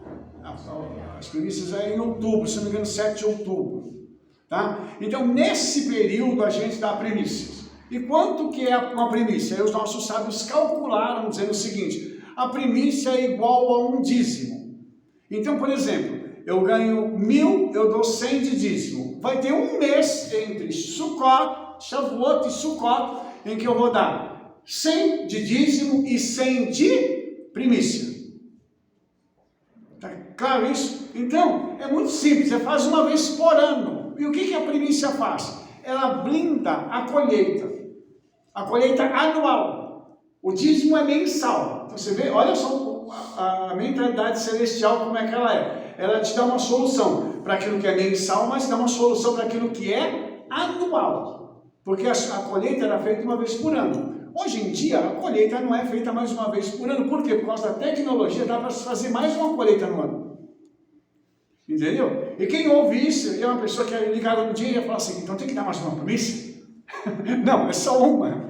as primícias é em outubro, se não me engano, 7 de outubro. Tá? Então, nesse período, a gente dá primícias. E quanto que é uma primícia? Aí os nossos sábios calcularam, dizendo o seguinte, a primícia é igual a um dízimo. Então, por exemplo, eu ganho 1.000, eu dou 100 de dízimo. Vai ter um mês entre Sukkot, Shavuot e Sukkot, em que eu vou dar 100 de dízimo e 100 de primícia. Tá claro isso? Então, é muito simples, você faz uma vez por ano. E o que a primícia faz? Ela blinda a colheita anual. O dízimo é mensal. Então, você vê, olha só a mentalidade celestial como é que ela é. Ela te dá uma solução para aquilo que é mensal, mas dá uma solução para aquilo que é anual. Porque a colheita era feita uma vez por ano. Hoje em dia, a colheita não é feita mais uma vez por ano. Por quê? Por causa da tecnologia, dá para se fazer mais uma colheita no ano. Entendeu? E quem ouve isso, é uma pessoa que é ligada no dia e fala assim, então tem que dar mais uma primícia? Não, é só uma.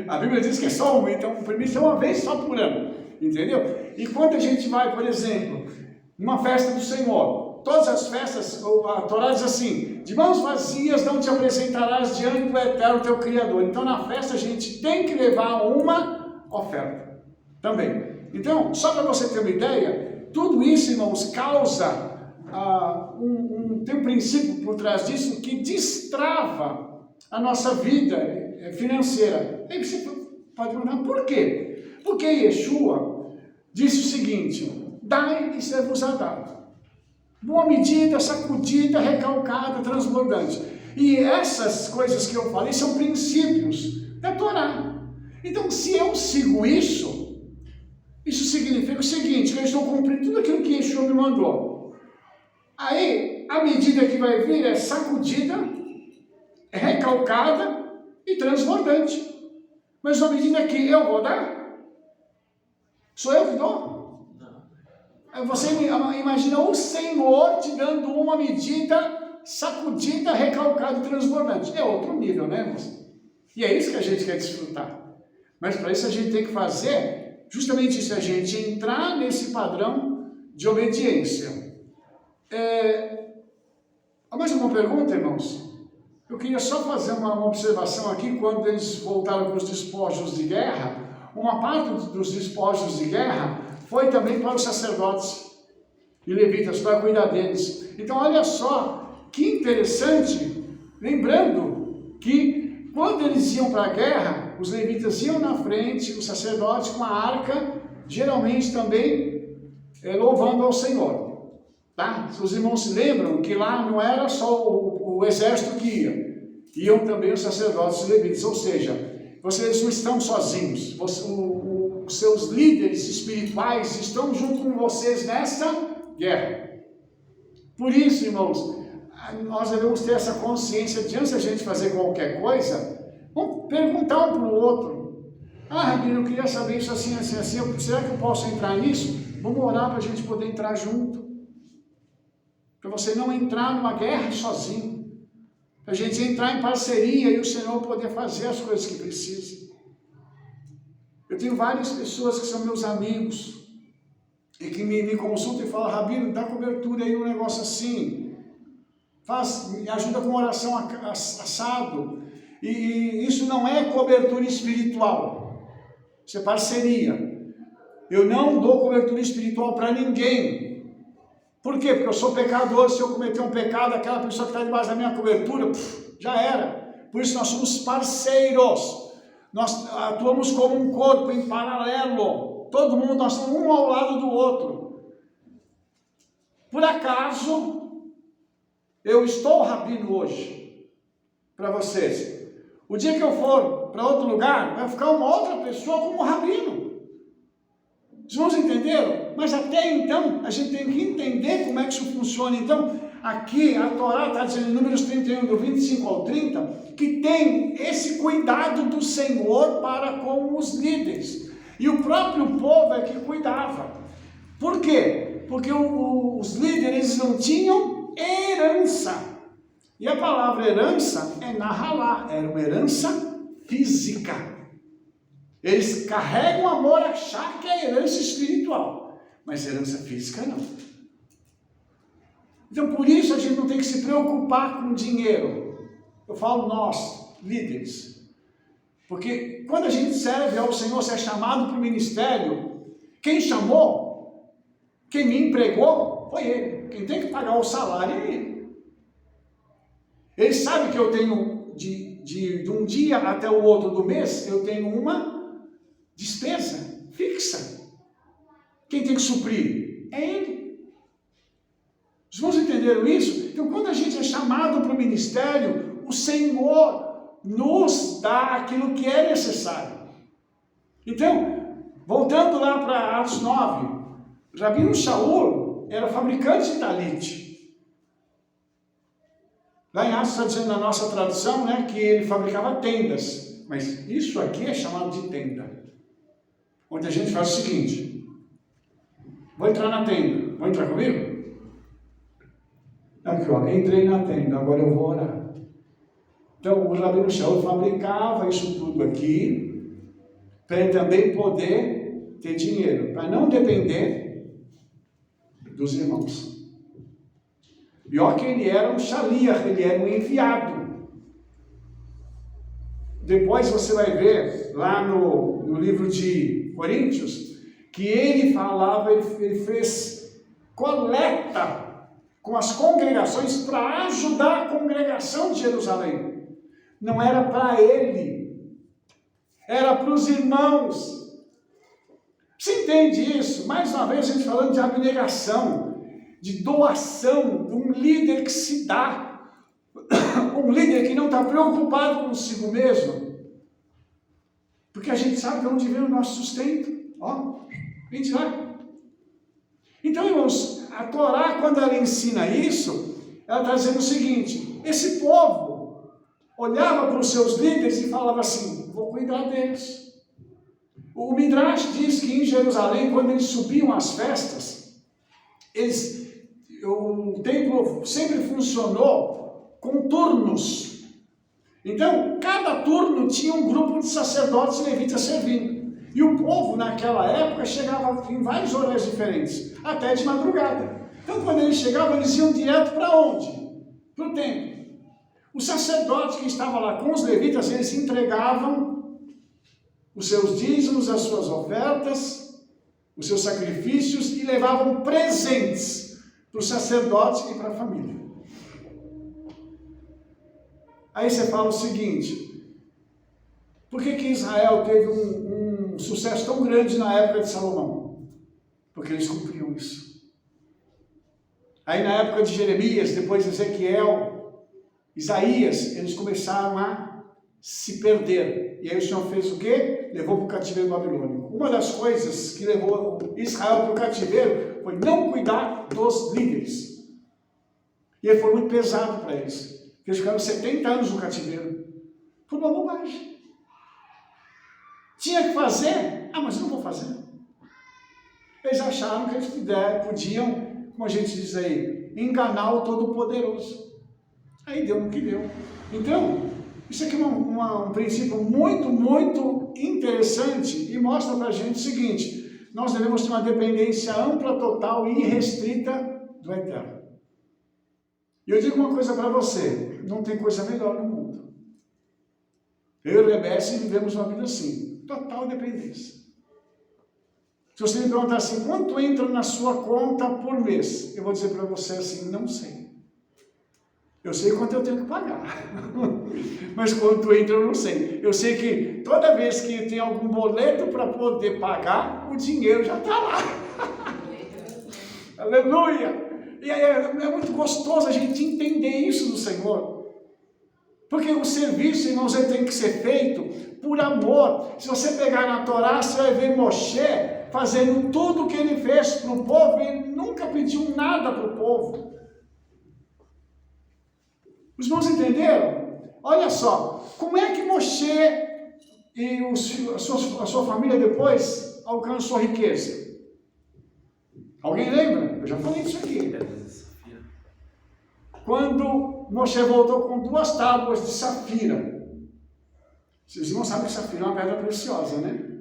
A Bíblia diz que é só uma, então a primícia é uma vez só por ano. Entendeu? E quando a gente vai, por exemplo, numa festa do Senhor, todas as festas, a Torá diz assim, de mãos vazias não te apresentarás diante do Eterno teu Criador. Então na festa a gente tem que levar uma oferta também. Então, só para você ter uma ideia, tudo isso, irmãos, causa, tem um princípio por trás disso que destrava a nossa vida financeira. Aí você pode perguntar, por quê? Porque Yeshua disse o seguinte, dai e ser-vos-á dado. Boa medida, sacudida, recalcada, transbordante. E essas coisas que eu falei são princípios da Torá. Então, se eu sigo isso significa o seguinte, que eu estou cumprindo tudo aquilo que Yeshua me mandou. Aí, a medida que vai vir é sacudida, recalcada e transbordante. Mas a medida que eu vou dar, sou eu que dou. Você imagina o Senhor te dando uma medida sacudida, recalcada e transbordante. É outro nível, né, irmãos? E é isso que a gente quer desfrutar. Mas para isso a gente tem que fazer justamente isso, a gente entrar nesse padrão de obediência. Há mais uma pergunta, irmãos? Eu queria só fazer uma observação aqui, quando eles voltaram para os despojos de guerra, uma parte dos despojos de guerra foi também para os sacerdotes e levitas, para cuidar deles. Então, olha só, que interessante, lembrando que quando eles iam para a guerra, os levitas iam na frente, os sacerdotes com a arca, geralmente também louvando ao Senhor. Tá? Os irmãos se lembram que lá não era só o exército que ia, iam também os sacerdotes e levitas, ou seja, vocês não estão sozinhos, os seus líderes espirituais estão junto com vocês nesta guerra. Por isso, irmãos, nós devemos ter essa consciência de antes da gente fazer qualquer coisa, vamos perguntar um para o outro. Rabino, eu queria saber isso assim, assim, assim, será que eu posso entrar nisso? Vamos orar para a gente poder entrar junto. Para você não entrar numa guerra sozinho. Para a gente entrar em parceria e o Senhor poder fazer as coisas que precisa. Eu tenho várias pessoas que são meus amigos e que me consultam e falam, Rabino, dá cobertura aí no negócio assim, me ajuda com oração assado. E isso não é cobertura espiritual, isso é parceria. Eu não dou cobertura espiritual para ninguém. Por quê? Porque eu sou pecador. Se eu cometer um pecado, aquela pessoa que está debaixo da minha cobertura, já era. Por isso nós somos parceiros. Nós atuamos como um corpo em paralelo. Todo mundo, nós somos um ao lado do outro. Por acaso, eu estou rabino hoje para vocês. O dia que eu for para outro lugar, vai ficar uma outra pessoa como rabino. Os irmãos entenderam? Mas até então, a gente tem que entender como é que isso funciona. Então, aqui a Torá está dizendo em Números 31, do 25 ao 30, que tem esse cuidado do Senhor para com os líderes. E o próprio povo é que cuidava. Por quê? Porque os líderes não tinham herança. E a palavra herança é nahalá, era uma herança física. Eles carregam amor, achar que é herança espiritual, mas herança física não. Então por isso a gente não tem que se preocupar com dinheiro. Eu falo nós, líderes. Porque quando a gente serve ao Senhor, se é chamado para o ministério, quem chamou, quem me empregou, foi Ele. Quem tem que pagar o salário é Ele. Ele sabe que eu tenho, de um dia até o outro do mês, eu tenho uma despesa fixa. Quem tem que suprir? É Ele. Os irmãos entenderam isso? Então, quando a gente é chamado para o ministério, o Senhor nos dá aquilo que é necessário. Então, voltando lá para Atos 9, Rabino Shaul era fabricante de talite. Lá em Atos está dizendo na nossa tradução, né, que ele fabricava tendas. Mas isso aqui é chamado de tenda. Onde a gente faz o seguinte: vou entrar na tenda, vou entrar comigo? Aqui, ó, entrei na tenda, agora eu vou orar. Então o Rabino Shaul fabricava isso tudo aqui, para ele também poder ter dinheiro, para não depender dos irmãos. Pior que ele era um shaliach, ele era um enviado. Depois você vai ver lá no livro de Coríntios, que ele falava, ele fez coleta com as congregações para ajudar a congregação de Jerusalém. Não era para ele, era para os irmãos. Você entende isso? Mais uma vez a gente falando de abnegação, de doação, de um líder que se dá. Um líder que não está preocupado consigo mesmo, porque a gente sabe de onde vem o nosso sustento. Ó, vem de lá. Então, irmãos, a Torá, quando ela ensina isso, ela está dizendo o seguinte: esse povo olhava para os seus líderes e falava assim, vou cuidar deles. O Midrash diz que em Jerusalém, quando eles subiam às festas, o templo sempre funcionou com turnos. Então, cada turno tinha um grupo de sacerdotes e levitas servindo. E o povo, naquela época, chegava em vários horários diferentes, até de madrugada. Então, quando eles chegavam, eles iam direto para onde? Para o templo. O sacerdote que estava lá com os levitas, eles entregavam os seus dízimos, as suas ofertas, os seus sacrifícios e levavam presentes para os sacerdotes e para a família. Aí você fala o seguinte: por que Israel teve um sucesso tão grande na época de Salomão? Porque eles cumpriam isso. Aí na época de Jeremias, depois de Ezequiel, Isaías, eles começaram a se perder. E aí o Senhor fez o quê? Levou para o cativeiro babilônico. Uma das coisas que levou Israel para o cativeiro foi não cuidar dos líderes. E aí foi muito pesado para eles. Eles ficaram 70 anos no cativeiro. Por uma bobagem. Tinha que fazer? Ah, mas eu não vou fazer. Eles acharam que eles podiam, como a gente diz aí, enganar o Todo-Poderoso. Aí deu no que deu. Então, Isso aqui é um princípio muito, muito interessante e mostra para a gente o seguinte: nós devemos ter uma dependência ampla, total e irrestrita do Eterno. E eu digo uma coisa para você: não tem coisa melhor no mundo. Eu e o Rebesse vivemos uma vida assim, total dependência. Se você me perguntar assim, quanto entra na sua conta por mês? Eu vou dizer para você assim, não sei. Eu sei quanto eu tenho que pagar, mas quanto entra eu não sei. Eu sei que toda vez que tem algum boleto para poder pagar, o dinheiro já está lá. Aleluia! E é muito gostoso a gente entender isso do Senhor. Porque o serviço, irmãos, ele tem que ser feito por amor. Se você pegar na Torá, você vai ver Moshe fazendo tudo o que ele fez para o povo, e ele nunca pediu nada para o povo. Os irmãos entenderam? Olha só, como é que Moshe e a sua família depois alcançou a riqueza? Alguém lembra? Eu já falei isso aqui. Quando Moshe voltou com 2 tábuas de safira. Vocês não sabem que safira é uma pedra preciosa, né?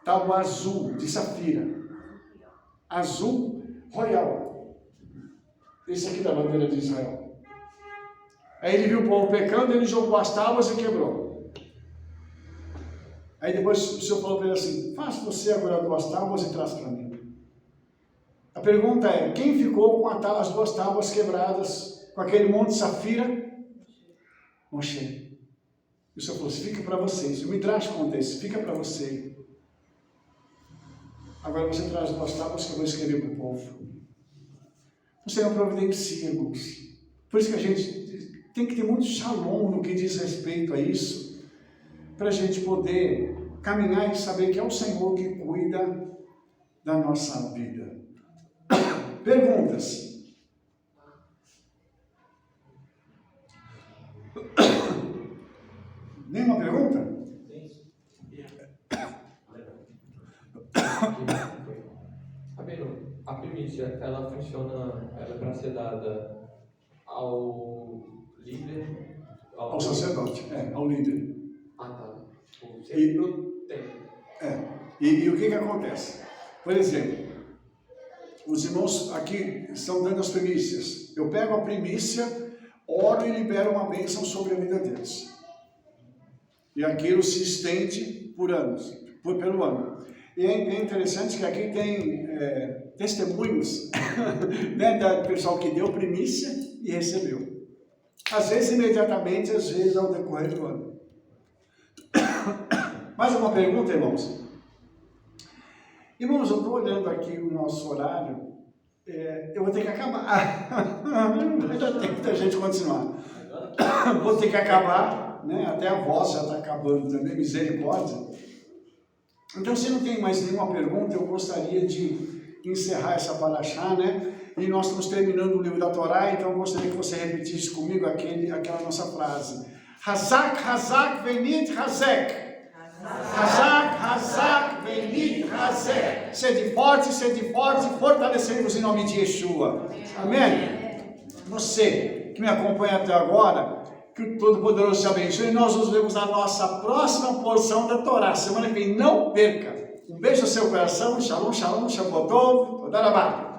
Tábua azul de safira. Azul royal. Esse aqui da bandeira de Israel. Aí ele viu o povo pecando, ele jogou as tábuas e quebrou. Aí depois o Senhor falou para ele assim, faça você agora 2 tábuas e traz para mim. A pergunta é, quem ficou com as 2 tábuas quebradas, com aquele monte de safira? Moshe. E o Senhor falou assim, fica para vocês. O Midrash conta isso, fica para você. Agora você traz 2 tábuas que eu vou escrever para o povo. O Senhor providencia, irmãos. Por isso que a gente tem que ter muito shalom no que diz respeito a isso, para a gente poder caminhar e saber que é o Senhor que cuida da nossa vida. Perguntas? Nenhuma pergunta? A primícia, ela funciona, ela é para ser dada ao líder? Ao sacerdote, ao líder. Ah, tá. Sempre pro templo. E o que acontece? Por exemplo, os irmãos aqui estão dando as primícias. Eu pego a primícia, oro e libero uma bênção sobre a vida deles. E aquilo se estende por anos, pelo ano. E é interessante que aqui tem testemunhos né, do pessoal que deu primícia e recebeu. Às vezes imediatamente, às vezes ao decorrer do ano. Mais uma pergunta, irmãos? Irmãos, eu estou olhando aqui o nosso horário, eu vou ter que acabar. Não vai dar tempo da gente continuar. Vou ter que acabar, né? Até a voz já está acabando também, misericórdia. Então, se não tem mais nenhuma pergunta, eu gostaria de encerrar essa paraxá, né? E nós estamos terminando o livro da Torá, então eu gostaria que você repetisse comigo aquela nossa frase. Hazak, Hazak, Venit, Hazek. Hazak, Hazak, Venit, Hazek. Sede forte, fortalecemos em nome de Yeshua. Amém? Você que me acompanha até agora, que o Todo-Poderoso te abençoe. E nós nos vemos na nossa próxima porção da Torá. Semana que vem, não perca. Um beijo no seu coração. Shalom, shalom, shabbat tov. Toda rabá.